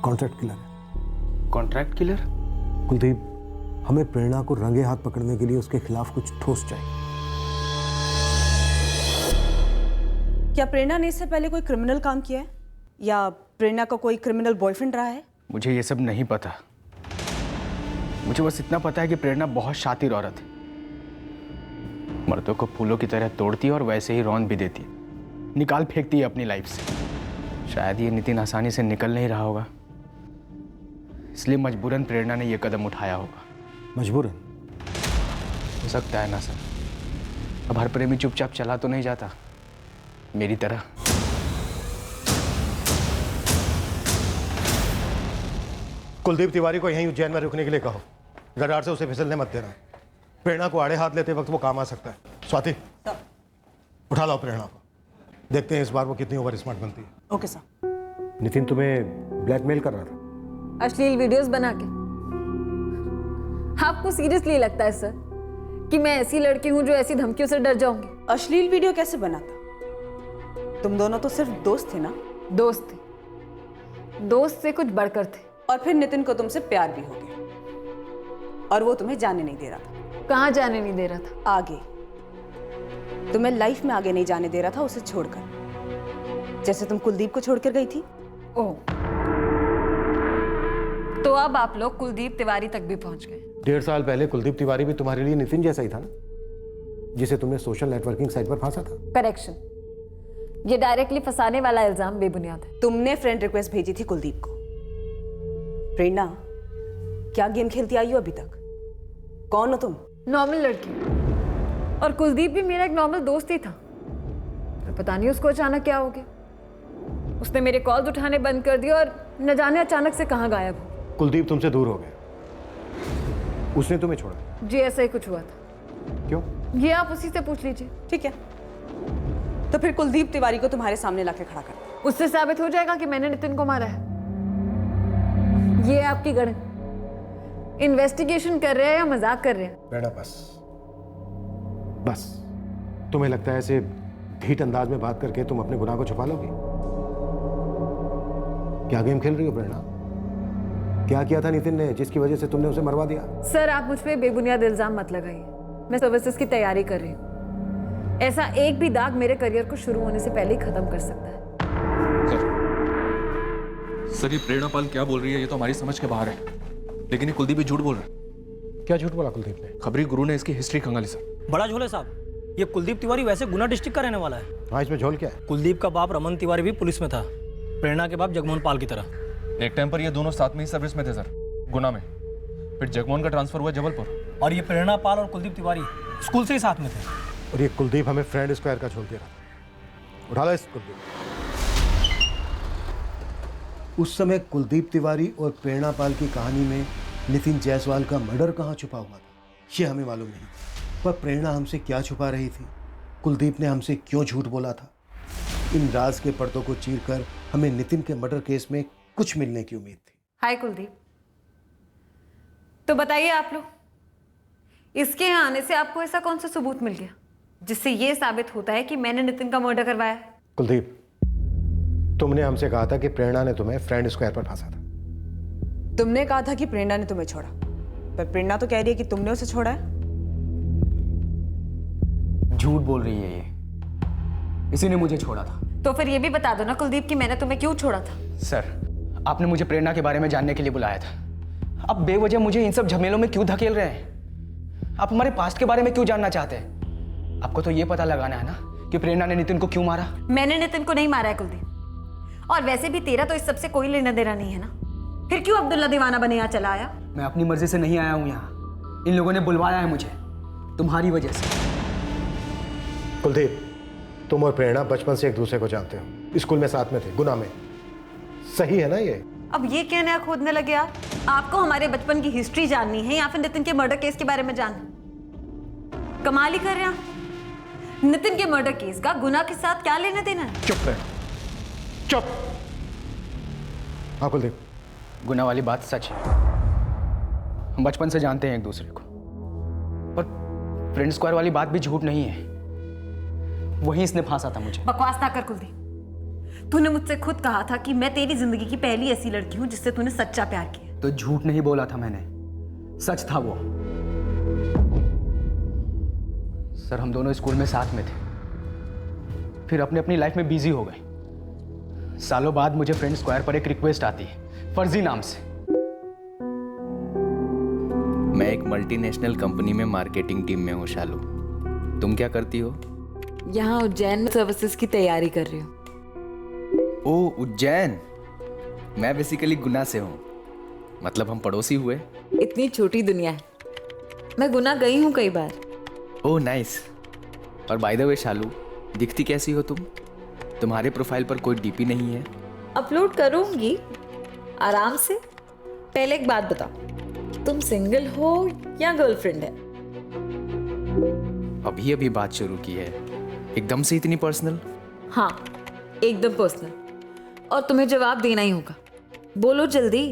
कॉन्ट्रैक्ट किलर है। Contract killer? कुलदीप, हमें प्रेरणा को रंगे हाथ पकड़ने के लिए उसके खिलाफ कुछ ठोस चाहिए। क्या प्रेरणा ने इससे पहले कोई क्रिमिनल काम किया है, या प्रेरणा का कोई क्रिमिनल बॉयफ्रेंड रहा है? मुझे ये सब नहीं पता। मुझे बस इतना पता है कि प्रेरणा बहुत शातिर औरत है। मर्दों को फूलों की तरह तोड़ती है और वैसे ही रौंद भी देती है, निकाल फेंकती है अपनी लाइफ से। शायद ये नितिन आसानी से निकल नहीं रहा होगा, इसलिए मजबूरन प्रेरणा ने यह कदम उठाया होगा। मजबूरन? हो सकता है ना सर। अब हर प्रेमी चुपचाप चला तो नहीं जाता मेरी तरह। कुलदीप तिवारी को यहीं उज्जैन में रुकने के लिए कहो। रडार से उसे फिसलने मत देना। प्रेरणा को आड़े हाथ लेते वक्त वो काम आ सकता है। स्वाति, उठा लाओ प्रेरणा को, देखते हैं इस बार वो कितनी ओवर स्मार्ट बनती है। Okay sir. नितिन तुम्हें ब्लैकमेल कर रहा था? अश्लील वीडियोस बना के? आपको सीरियसली लगता है सर कि मैं ऐसी लड़की हूं जो ऐसी धमकियों से डर जाऊंगी? अश्लील वीडियो कैसे बना था? तुम दोनों तो सिर्फ दोस्त थे ना? दोस्त थे, दोस्त से कुछ बढ़कर थे। और फिर नितिन को तुमसे प्यार भी हो गया, और वो तुम्हें जाने नहीं दे रहा था। कहाँ जाने नहीं दे रहा था? आगे। तुम्हें लाइफ में आगे नहीं जाने दे रहा था, उसे छोड़कर, जैसे तुम कुलदीप को छोड़कर गई थी। ओह, तो अब आप लोग कुलदीप तिवारी तक भी पहुंच गए। 1.5 साल पहले कुलदीप तिवारी भी तुम्हारे लिए नितिन जैसा ही था ना, जिसे तुमने सोशल नेटवर्किंग साइट पर फांसा था। करेक्शन, ये डायरेक्टली फंसाने वाला इल्जाम बेबुनियाद है। तुमने फ्रेंड रिक्वेस्ट भेजी थी कुलदीप को। प्रेरणा, क्या गेम खेलती आई हो अभी तक? कौन हो तुम? नॉर्मल लड़की, और कुलदीप भी मेरा एक नॉर्मल दोस्त ही था। पर पता नहीं उसको अचानक क्या हो गया। उसने मेरे कॉल्स उठाने बंद कर दिए और न जाने अचानक से कहाँ गायब हो। कुलदीप तुमसे दूर हो गया, उसने तुम्हें छोड़ा? जी ऐसा ही कुछ हुआ था। क्यों? ये आप उसी से पूछ लीजिए। ठीक है, तो फिर कुलदीप तिवारी को तुम्हारे सामने लाके खड़ा कर। उससे साबित हो जाएगा कि मैंने नितिन को मारा है। ये आपकी गणन इन्वेस्टिगेशन कर रहे हैं या मजाक कर रहे हैं? प्रेरणा, बस तुम्हें लगता है ऐसे ढीठ अंदाज में बात करके तुम अपने गुनाह को छुपा लोगी? क्या गेम खेल रही हो प्रेरणा? क्या किया था नितिन ने जिसकी वजह से तुमने उसे मरवा दिया? सर, आप मुझ पे बेबुनियाद इल्जाम मत लगाइए। मैं सर्विसेज की तैयारी कर रही हूँ। ऐसा एक भी दाग मेरे करियर को शुरू होने से पहले ही खत्म कर सकता है। सर, ये प्रेरणा पाल क्या बोल रही है ये तो हमारी समझ के बाहर है, लेकिन ये कुलदीप भी झूठ बोल रहा है। क्या झूठ बोला कुलदीप ने? खबरी गुरु ने इसकी हिस्ट्री खंगाली सर। बड़ा झोल है साहब। ये कुलदीप तिवारी वैसे गुना डिस्ट्रिक्ट का रहने वाला है। हाँ, इसमें झोल क्या है? कुलदीप का बाप रमन तिवारी भी पुलिस में था, प्रेरणा के बाप जगमोहन पाल की तरह। एक टाइम पर ये दोनों साथ में ही सर्विस में थे सर, गुना में। फिर जगमोहन का ट्रांसफर हुआ जबलपुर। और ये प्रेरणा पाल और कुलदीप तिवारी स्कूल से ही साथ में थे। और ये कुलदीप हमें फ्रेंड स्क्वायर का झोल दे रहा था। उठा लो इस कुलदीप। उस समय कुलदीप तिवारी और प्रेरणा पाल की कहानी में नितिन जायसवाल का मर्डर कहाँ छुपा हुआ था, ये हमें मालूम नहीं। पर प्रेरणा हमसे क्या छुपा रही थी, कुलदीप ने हमसे क्यों झूठ बोला था, इन राज के पर्दों को चीरकर हमें नितिन के मर्डर केस में कुछ मिलने की उम्मीद थी। हाय कुलदीप, तो बताइए आप लोग, इसके यहाँ आने से आपको ऐसा कौन सा सबूत मिल गया जिससे ये साबित होता है कि मैंने नितिन का मर्डर करवाया है? कुलदीप, तुमने हमसे कहा था कि प्रेरणा ने तुम्हें फ्रेंड स्क्वायर पर फांसा था। तुमने कहा था कि प्रेरणा ने तुम्हें छोड़ा, पर प्रेरणा तो कह रही है कि तुमने उसे छोड़ा है। झूठ बोल रही है ये, इसी ने मुझे छोड़ा था। तो फिर ये भी बता दो ना कुलदीप कि मैंने तुम्हें क्यों छोड़ा था। सर, आपने मुझे प्रेरणा के बारे में जानने के लिए बुलाया था। आप बेवजह मुझे इन सब झमेलों में क्यों धकेल रहे हैं? आप हमारे पास्ट के बारे में क्यों जानना चाहते हैं? आपको तो ये पता लगाना है ना कि प्रेरणा ने नितिन को क्यों मारा। मैंने नितिन को नहीं मारा है कुलदीप, और वैसे भी तेरा तो इस सबसे कोई लेना देना नहीं है ना। फिर क्यों अब्दुल्ला दीवाना बने यहाँ चला आया? मैं अपनी मर्जी से नहीं आया हूँ यहाँ, इन लोगों ने बुलवाया है मुझे, तुम्हारी वजह से। कुलदीप, तुम और प्रेरणा बचपन से एक दूसरे को जानते हो, स्कूल में साथ में थे, गुना में, सही है ना ये? अब ये क्या नया खोदने लगे आप? आपको हमारे बचपन की हिस्ट्री जाननी है या फिर नितिन के मर्डर केस के बारे में जानना? कमाल ही कर रहे हैं। नितिन के मर्डर केस का गुनाह के साथ क्या लेना देना है? चुप रहे, चुप। हाँ कुलदीप, गुनाह वाली बात सच है। हम बचपन से जानते हैं एक दूसरे को, पर फ्रेंड स्क्वायर वाली बात भी झूठ नहीं है। वही इसने फांसा था मुझे। बकवास ना कर कुलदीप। तूने मुझसे खुद कहा था कि मैं तेरी जिंदगी की पहली ऐसी लड़की हूं जिससे तूने सच्चा प्यार किया। तो झूठ नहीं बोला था मैंने, सच था वो। सर, हम दोनों स्कूल में साथ में थे, फिर अपने अपनी लाइफ में बिजी हो गए। सालों बाद मुझे फ्रेंड स्क्वायर पर एक रिक्वेस्ट आती है, फर्जी नाम से। मैं एक मल्टीनेशनल कंपनी में मार्केटिंग टीम में हूँ शालू। तुम क्या करती हो? यहाँ उज्जैन में सर्विसेज की तैयारी कर रही हूँ। ओह, उज्जैन। मैं बेसिकली गुना से हूँ, मतलब हम पड़ोसी हुए। इतनी छोटी दुनिया है। मैं गुना गई हूँ कई बार। Oh nice. और बाय द वे शालू, दिखती कैसी हो तुम? तुम्हारे प्रोफाइल पर कोई डीपी नहीं है। अपलोड करूंगी आराम से। पहले एक बात बताओ, तुम सिंगल हो या गर्लफ्रेंड है? अभी अभी बात शुरू की है, एकदम से इतनी पर्सनल? हाँ, एकदम पर्सनल। और तुम्हें जवाब देना ही होगा। बोलो जल्दी,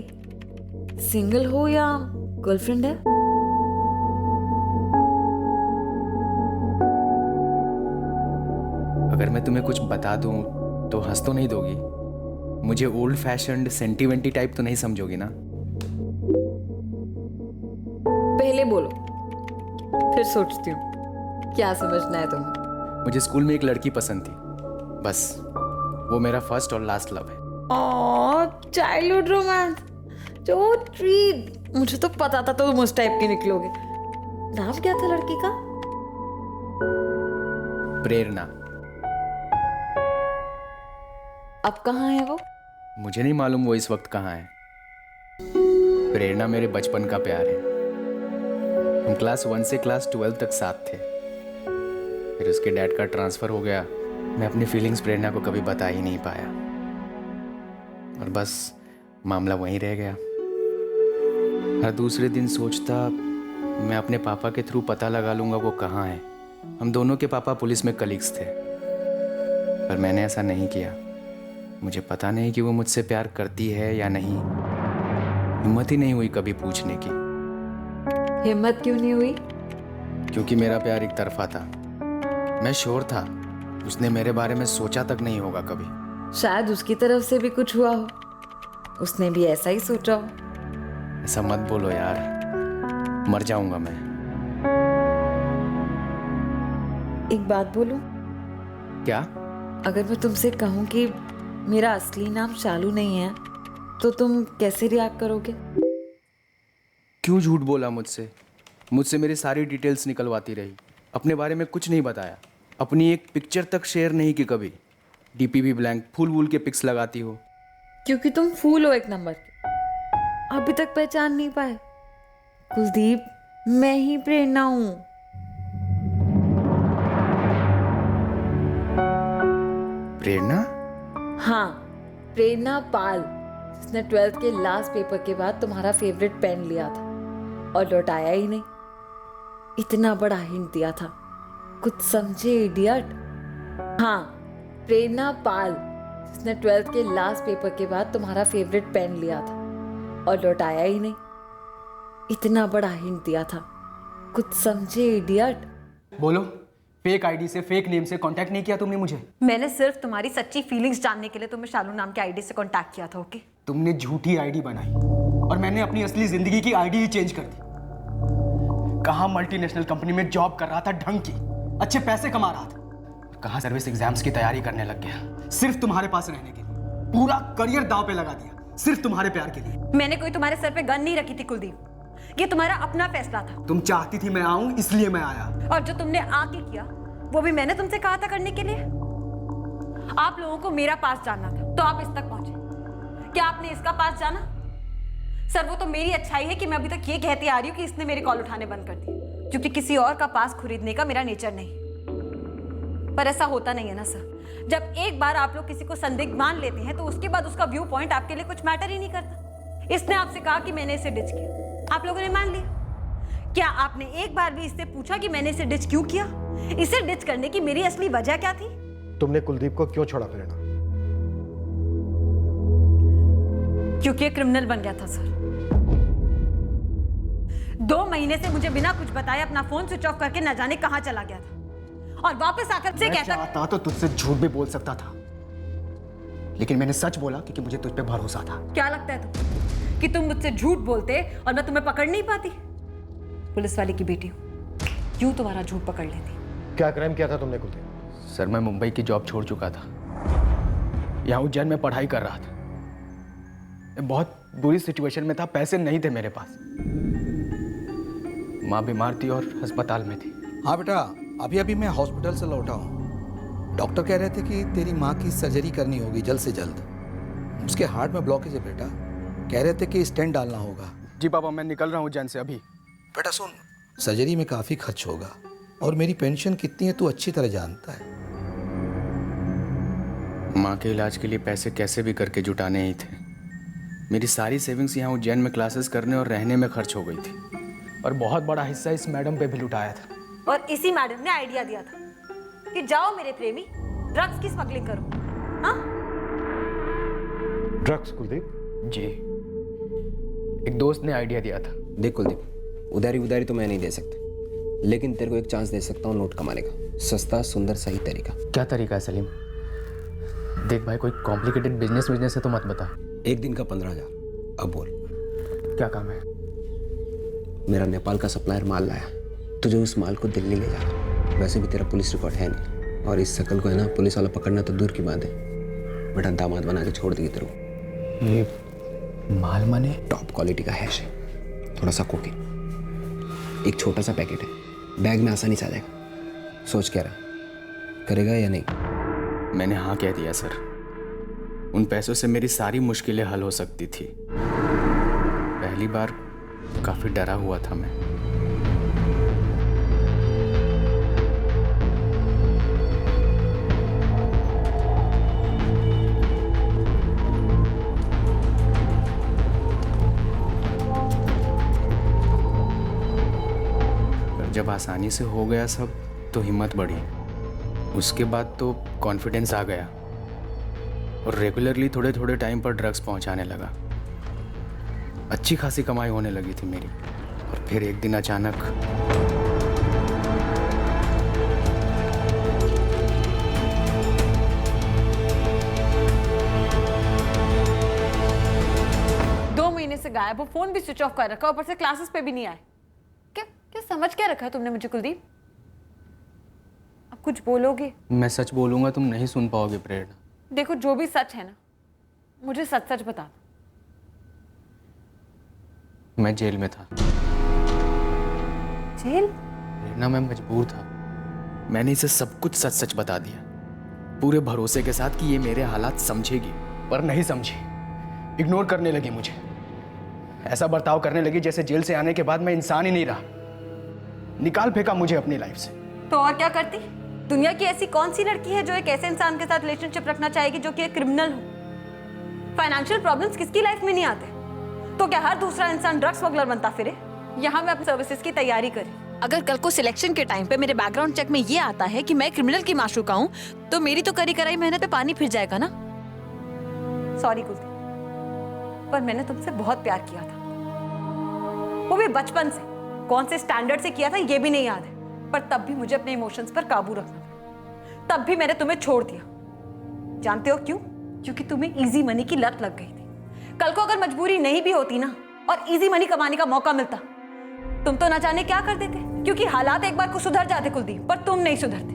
सिंगल हो या गर्लफ्रेंड है? अगर मैं तुम्हें कुछ बता दूं तो हंस तो नहीं दोगी? मुझे ओल्ड फैशन्ड सेंटिमेंटी टाइप तो नहीं समझोगी ना? पहले बोलो, फिर सोचती हूँ क्या समझना है तुम्हें। मुझे स्कूल में एक लड़की पसंद थी, बस वो मेरा फर्स्ट और लास्ट लव है। चाइल्डहुड रोमांस, जो ट्रीट। मुझे तो पता था तुम उस टाइप की निकलोगे। नाम क्या था लड़की का? प्रेरणा। अब कहाँ है वो? मुझे नहीं मालूम वो इस वक्त कहाँ है। प्रेरणा मेरे बचपन का प्यार है। हम क्लास 1 से क्लास 12 तक साथ थे, फिर उसके डैड का ट्रांसफर हो गया। मैं अपनी फीलिंग्स प्रेरणा को कभी बता ही नहीं पाया, और बस मामला वहीं रह गया। हर दूसरे दिन सोचता मैं अपने पापा के थ्रू पता लगा लूंगा वो कहाँ है। हम दोनों के पापा पुलिस में कलीग्स थे, पर मैंने ऐसा नहीं किया। मुझे पता नहीं कि वो मुझसे प्यार करती है या नहीं। हिम्मत ही नहीं हुई कभी पूछने की। हिम्मत क्यों नहीं हुई? क्योंकि मेरा प्यार एक तरफा था। मैं श्योर था उसने मेरे बारे में सोचा तक नहीं होगा कभी। शायद उसकी तरफ से भी कुछ हुआ हो, उसने भी ऐसा ही सोचा हो। ऐसा मत बोलो यार, मर जाऊंगा मैं। एक बात बोलूं? क्या? अगर मैं तुमसे कहूं कि मेरा असली नाम शालू नहीं है, तो तुम कैसे रिएक्ट करोगे? क्यों झूठ बोला मुझसे? मुझसे मेरी सारी डिटेल्स निकलवाती रही, अपने बारे में कुछ नहीं बताया, अपनी एक पिक्चर तक शेयर नहीं की कभी। डीपी भी ब्लैंक, फूल वूल के पिक्स लगाती हो। क्योंकि तुम फूल हो एक नंबर के। अभी तक पहचान नहीं पाए? कुलदीप, मैं ही प्रेरणा हूं। प्रेरणा? हाँ, प्रेरणा पाल, जिसने 12th के लास्ट पेपर के बाद तुम्हारा फेवरेट पेन लिया था और लौटाया ही नहीं। इतना बड़ा हिंट दिया था, कुछ समझे इडियट? हाँ, प्रेरणा पाल, जिसने 12th के लास्ट पेपर के बाद तुम्हारा फेवरेट पेन लिया था और लौटाया ही नहीं। इतना बड़ा हिंट दिया था, कुछ समझे इडियट? बोलो, फेक आईडी से, फेक नेम से कांटेक्ट नहीं किया तुमने मुझे? मैंने सिर्फ तुम्हारी सच्ची फीलिंग्स जानने के लिए तुम्हें शालू नाम के आईडी से कांटेक्ट किया था। ओके? तुमने झूठी आईडी बनाई और मैंने अपनी असली जिंदगी की आईडी ही चेंज कर दी। कहाँ मल्टीनेशनल कंपनी में जॉब कर रहा था ढंग की, अच्छे पैसे कमा रहा था, कहाँ सर्विस एग्जाम्स की तैयारी करने लग गया सिर्फ तुम्हारे पास रहने के लिए। पूरा करियर दांव पे लगा दिया सिर्फ तुम्हारे प्यार के लिए। मैंने कोई तुम्हारे सर पे गन नहीं रखी थी कुलदीप, ये तुम्हारा अपना फैसला था। तुम चाहती थी मैं आऊं, इसलिए मैं आया। और जो तुमने आके किया वो भी मैंने तुमसे कहा था करने के लिए। आप लोगों को मेरा पास जानना था तो आप इस तक पहुंचे। क्या आपने इसका पास जाना? सर, वो तो मेरी अच्छाई है कि मैं अभी तक ये कहती आ रही हूँ कि इसने मेरे कॉल उठाने बंद कर दिए, क्योंकि किसी और का पास खरीदने का मेरा नेचर नहीं। पर ऐसा होता नहीं है ना सर। जब एक बार आप लोग किसी को संदिग्ध मान लेते हैं तो उसके बाद उसका व्यू पॉइंट आपके लिए कुछ मैटर ही नहीं करता। इसने आपसे कहा कि मैंने इसे डिच किया, आप लोगों ने मान लिया। क्या आपने एक बार भी इससे पूछा कि मैंने इसे डिच क्यों किया? इसे डिच करने की मेरी असली वजह क्या थी? तुमने कुलदीप को क्यों छोड़ा प्रेरणा? क्योंकि क्रिमिनल बन गया था सर। 2 महीने से मुझे बिना कुछ बताए अपना फोन स्विच ऑफ करके न जाने कहां चला गया था और वापस आकर से कहता चाहता तो तुझसे झूठ भी बोल सकता था, लेकिन मैंने सच बोला क्योंकि मुझे तुझ पे भरोसा था। क्या लगता है तुम कि तुम मुझसे झूठ बोलते और मैं तुम्हें पकड़ नहीं पाती? पुलिस वाले की बेटी हूं, यूं तुम्हारा झूठ पकड़ लेती। क्या क्राइम किया था तुमने कुलदीप? सर मैं मुंबई की जॉब छोड़ चुका था, यहाँ उज्जैन में पढ़ाई कर रहा था। मैं बहुत बुरी सिचुएशन में था, पैसे नहीं थे मेरे पास। माँ बीमार थी और अस्पताल में थी। हाँ बेटा, अभी अभी मैं हॉस्पिटल से लौटा हूँ। डॉक्टर कह रहे थे कि तेरी माँ की सर्जरी करनी होगी जल्द से जल्द। उसके हार्ट में ब्लॉकेज है बेटा। कह रहे थे कि स्टेंट डालना होगा। जी पापा, मैं निकल रहा हूँ उज्जैन से अभी। बेटा सुन, सर्जरी में काफ़ी खर्च होगा और मेरी पेंशन कितनी है तू अच्छी तरह जानता है। माँ के इलाज के लिए पैसे कैसे भी करके जुटाने ही थे। मेरी सारी सेविंग्स यहाँ उज्जैन में क्लासेस करने और रहने में खर्च हो गई थी, और बहुत बड़ा हिस्सा इस मैडम पे भी लुटाया था। और इसी मैडम ने आइडिया दिया था कि जाओ मेरे प्रेमी, ड्रग्स की स्मगलिंग करो। हाँ? ड्रग्स कुलदीप? जी, एक दोस्त ने आइडिया दिया था। देख कुलदीप, उधारी तो मैं नहीं दे सकता, लेकिन तेरे को एक चांस दे सकता हूँ नोट कमाने का। सस्ता सुंदर सही तरीका। क्या तरीका है सलीम? देख भाई, कोई कॉम्प्लिकेटेड बिजनेस है तो मत बता। एक दिन का 15,000। अब बोल क्या काम है? मेरा नेपाल का सप्लायर माल लाया, तुझे उस माल को दिल्ली ले जाना। वैसे भी तेरा पुलिस रिकॉर्ड है नहीं, और इस शकल को है ना पुलिस वाला पकड़ना तो दूर की बात है। बेटा दामाद बना के छोड़ देगी तेरे को। ये माल माने? टॉप क्वालिटी का हैश है, थोड़ा सा कोकी, एक छोटा सा पैकेट है, बैग में आसानी से आ जाएगा। सोच क्या रहा, करेगा या नहीं? मैंने हाँ कह दिया सर। उन पैसों से मेरी सारी मुश्किलें हल हो सकती थी। पहली बार काफी डरा हुआ था मैं। पर जब आसानी से हो गया सब तो हिम्मत बढ़ी। उसके बाद तो कॉन्फिडेंस आ गया और रेगुलरली थोड़े थोड़े टाइम पर ड्रग्स पहुंचाने लगा। अच्छी खासी कमाई होने लगी थी मेरी। और फिर एक दिन अचानक दो महीने से गायब हो, फोन भी स्विच ऑफ कर रखा, ऊपर से क्लासेस पे भी नहीं आए। क्या क्या समझ क्या रखा है तुमने मुझे कुलदीप? अब कुछ बोलोगे? मैं सच बोलूंगा तुम नहीं सुन पाओगे प्रेरणा। देखो, जो भी सच है ना, मुझे सच सच बता। मैं जेल में था। जेल? प्रेरणा, मैं मजबूर था। मैंने इसे सब कुछ सच सच बता दिया, पूरे भरोसे के साथ कि ये मेरे हालात समझेगी, पर नहीं समझी। इग्नोर करने लगी मुझे, ऐसा बर्ताव करने लगी जैसे जेल से आने के बाद मैं इंसान ही नहीं रहा। निकाल फेंका मुझे अपनी लाइफ से। तो और क्या करती? दुनिया की ऐसी कौन सी लड़की है जो एक ऐसे इंसान के साथ रिलेशनशिप रखना चाहेगी जो कि एक क्रिमिनल हो? फाइनेंशियल प्रॉब्लम्स किसकी लाइफ में नहीं आते? तो क्या हर दूसरा इंसान ड्रग्स स्मगलर बनता फिरे? यहाँ मैं अपनी सर्विसेज की तैयारी करी। अगर कल को सिलेक्शन के टाइम पे मेरे बैकग्राउंड चेक में ये आता है कि मैं क्रिमिनल की माशूका हूँ, तो मेरी तो करी कराई मेहनत पे पानी फिर जाएगा ना। सॉरी कुलदीप, पर मैंने तुमसे बहुत प्यार किया था, वो भी बचपन से। कौन से स्टैंडर्ड से किया था ये भी नहीं याद है, पर तब भी मुझे अपने इमोशंस पर काबू रखना था। तब भी मैंने तुम्हें छोड़ दिया। जानते हो क्यों? क्योंकि तुम्हें इजी मनी की लत लग गई थी। कल को अगर मजबूरी नहीं भी होती ना और इजी मनी कमाने का मौका मिलता, तुम तो ना जाने क्या कर देते। क्योंकि हालात एक बार को सुधर जाते कुलदीप, पर तुम नहीं सुधरते।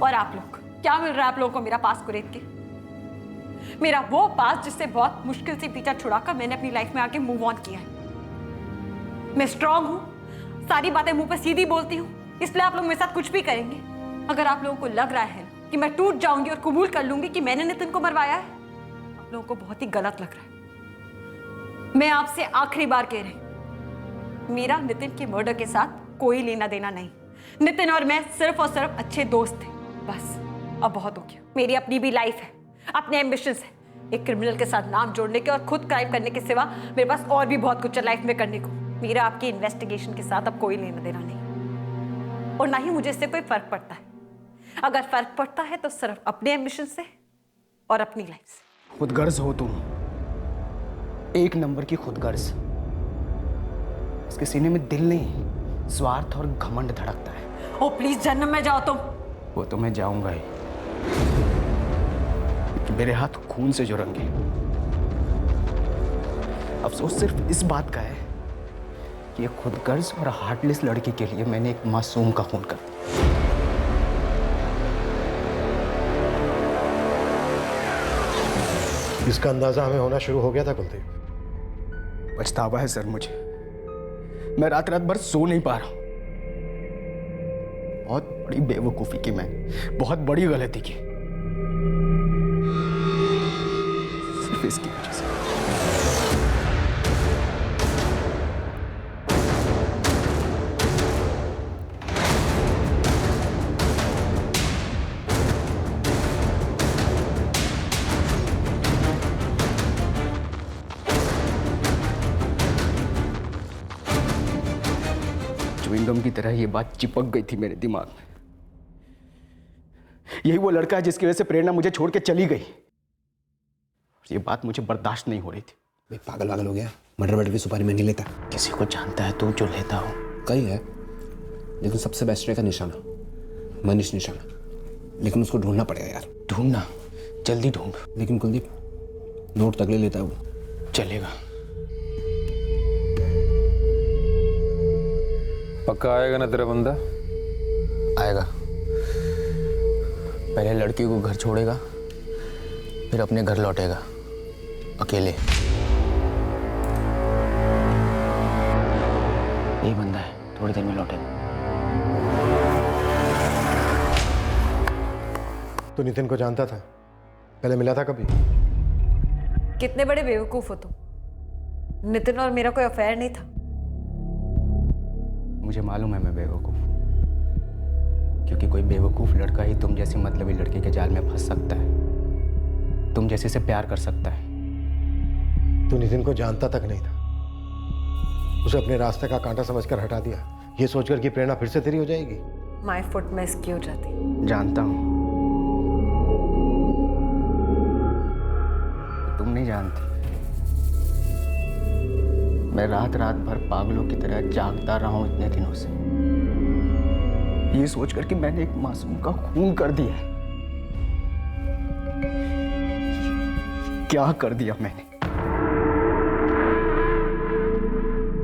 और आप लोग, क्या मिल रहा है आप लोगों को मेरा पास को रेत के? मेरा वो पास जिससे बहुत मुश्किल से पीछा छुड़ाकर मैंने अपनी लाइफ में आके मूव ऑन किया है। मैं स्ट्रांग हूं, सारी बातें मुंह पे सीधी बोलती हूँ, इसलिए आप लोग मेरे साथ कुछ भी करेंगे। अगर आप लोगों को लग रहा है कि मैं टूट जाऊंगी और कबूल कर लूंगी कि मैंने नितिन को मरवाया है, आप लोगों को बहुत ही गलत लग रहा है। मैं आपसे आखिरी बार कह रही हूं, मेरा नितिन के मर्डर के साथ कोई लेना देना नहीं। नितिन और मैं सिर्फ और सिर्फ अच्छे दोस्त थे, बस। अब बहुत हो गया। मेरी अपनी भी लाइफ है, अपने एम्बिशंस है। एक क्रिमिनल के साथ नाम जोड़ने के और खुद क्राइम करने के सिवा मेरे पास और भी बहुत कुछ है लाइफ में करने को। मेरा आपकी इन्वेस्टिगेशन के साथ अब कोई लेना देना नहीं, और ना ही मुझे इससे कोई फर्क पड़ता है। अगर फर्क पड़ता है तो सिर्फ अपने एम्बिशन से और अपनी लाइफ से। खुदगर्ज हो तुम, एक नंबर की खुदगर्ज। इसके सीने में दिल नहीं, स्वार्थ और घमंड धड़कता है। ओ प्लीज जन्म में जाओ तुम। वो तो मैं जाऊंगा ही, मेरे हाथ खून से जो रंगे। अफसोस सिर्फ इस बात का है कि एक खुदगर्ज और हार्टलेस लड़की के लिए मैंने एक मासूम का खून कर दिया। इसका अंदाजा हमें होना शुरू हो गया था कुलदीप। पछतावा है सर मुझे, मैं रात रात भर सो नहीं पा रहा हूं। बहुत बड़ी बेवकूफी की मैंने, बहुत बड़ी गलती की, सिर्फ इसकी वजह से। च्युइंगम की तरह ये बात चिपक गई थी मेरे दिमाग में। यही वो लड़का है जिसकी वजह से प्रेरणा मुझे छोड़ के चली गई। ये बात मुझे बर्दाश्त नहीं हो रही थी। भाई पागल वागल हो गया, मर्डर की सुपारी मैं नहीं लेता। किसी को जानता है तू जो लेता हो? कई है, लेकिन सबसे बेस्ट रहेगा निशाना, मनीष निशाना। लेकिन उसको ढूंढना पड़ेगा यार। ढूंढना? जल्दी ढूंढ। लेकिन कुलदीप नोट तक ले लेता है वो। चलेगा। पक्का आएगा ना तेरा बंदा? आएगा। पहले लड़की को घर छोड़ेगा, फिर अपने घर लौटेगा अकेले। यही बंदा है, थोड़ी देर में लौटेगा। तो नितिन को जानता था? पहले मिला था कभी? कितने बड़े बेवकूफ हो तुम। नितिन और मेरा कोई अफेयर नहीं था। मुझे मालूम है मैं बेवकूफ, क्योंकि कोई बेवकूफ लड़का ही तुम जैसी मतलबी लड़की के जाल में फंस सकता है, तुम जैसे से प्यार कर सकता है। तू नितिन को जानता तक नहीं था, उसे अपने रास्ते का कांटा समझकर हटा दिया, ये सोचकर कि प्रेरणा फिर से तेरी हो जाएगी। माय फुट में इसकी हो जाती। जानता हूं, तुम नहीं जानती। मैं रात रात भर पागलों की तरह जागता रहा हूं इतने दिनों से, ये सोचकर कि मैंने एक मासूम का खून कर दिया है। क्या कर दिया मैंने?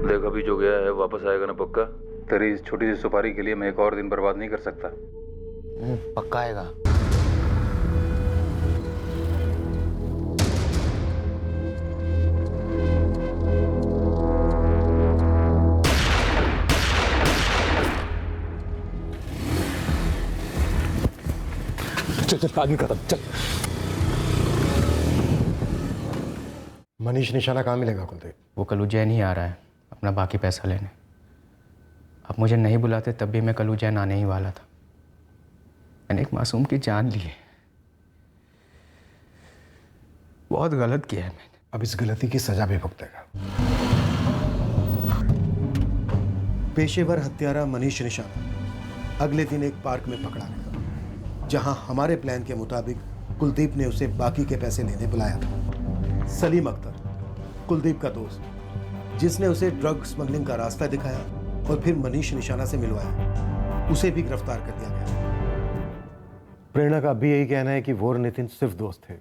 देख अभी जो गया है वापस आएगा ना पक्का? तेरी इस छोटी सी सुपारी के लिए मैं एक और दिन बर्बाद नहीं कर सकता। पक्का आएगा। चल चल आदमी खत्म, चल। मनीष निशाना कहाँ मिलेगा कुलदीप? वो कल उज्जैन ही आ रहा है अपना बाकी पैसा लेने। अब मुझे नहीं बुलाते तब भी मैं कल उज्जैन आने ही वाला था। मैंने एक मासूम की जान ली है, बहुत गलत किया है मैंने। अब इस गलती की सजा भी भुगतेगा। पेशेवर हत्यारा मनीष निशाना अगले दिन एक पार्क में पकड़ा गया, जहां हमारे प्लान के मुताबिक कुलदीप ने उसे बाकी के पैसे लेने बुलाया था। सलीम अख्तर, कुलदीप का दोस्त, जिसने उसे ड्रग स्मगलिंग का रास्ता दिखाया और फिर मनीष निशाना से मिलवाया, उसे भी गिरफ्तार कर लिया गया। प्रेरणा का भी यही कहना है कि वो और नितिन सिर्फ दोस्त थे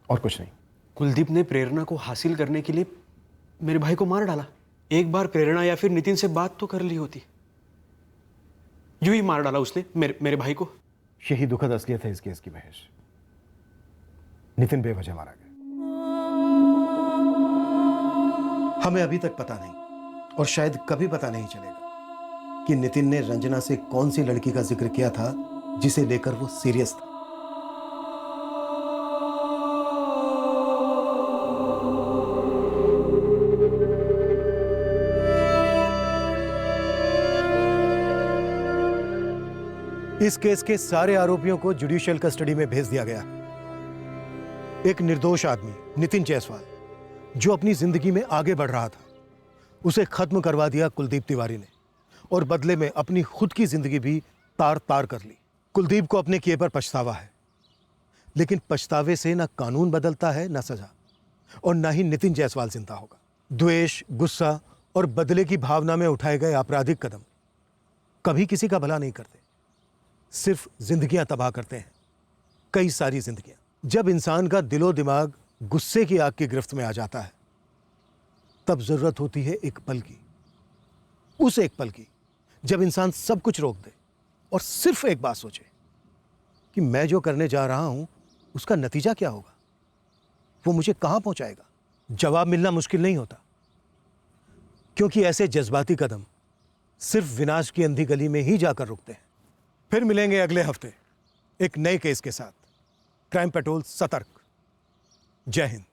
और कुछ नहीं। कुलदीप ने प्रेरणा को हासिल करने के लिए मेरे भाई को मार डाला। एक बार प्रेरणा या फिर नितिन से बात तो कर ली होती, यूं ही मार डाला उसने मेरे भाई को। यही दुखद असलियत है इस केस की महेश। नितिन बेवजह मारा गया। हमें अभी तक पता नहीं और शायद कभी पता नहीं चलेगा कि नितिन ने रंजना से कौन सी लड़की का जिक्र किया था जिसे लेकर वो सीरियस था। इस केस के सारे आरोपियों को जुडिशियल कस्टडी में भेज दिया गया। एक निर्दोष आदमी नितिन जायसवाल, जो अपनी जिंदगी में आगे बढ़ रहा था, उसे खत्म करवा दिया कुलदीप तिवारी ने, और बदले में अपनी खुद की जिंदगी भी तार तार कर ली। कुलदीप को अपने किए पर पछतावा है, लेकिन पछतावे से ना कानून बदलता है ना सजा, और ना ही नितिन जायसवाल जिंदा होगा। द्वेष, गुस्सा और बदले की भावना में उठाए गए आपराधिक कदम कभी किसी का भला नहीं करते, सिर्फ जिंदगियां तबाह करते हैं, कई सारी जिंदगियां। जब इंसान का दिलो दिमाग गुस्से की आग की गिरफ्त में आ जाता है, तब जरूरत होती है एक पल की, उस एक पल की जब इंसान सब कुछ रोक दे और सिर्फ एक बात सोचे कि मैं जो करने जा रहा हूं उसका नतीजा क्या होगा, वो मुझे कहां पहुंचाएगा। जवाब मिलना मुश्किल नहीं होता, क्योंकि ऐसे जज्बाती कदम सिर्फ विनाश की अंधी गली में ही जाकर रुकते हैं। फिर मिलेंगे अगले हफ्ते एक नए केस के साथ। क्राइम पेट्रोल सतर्क। जय हिंद।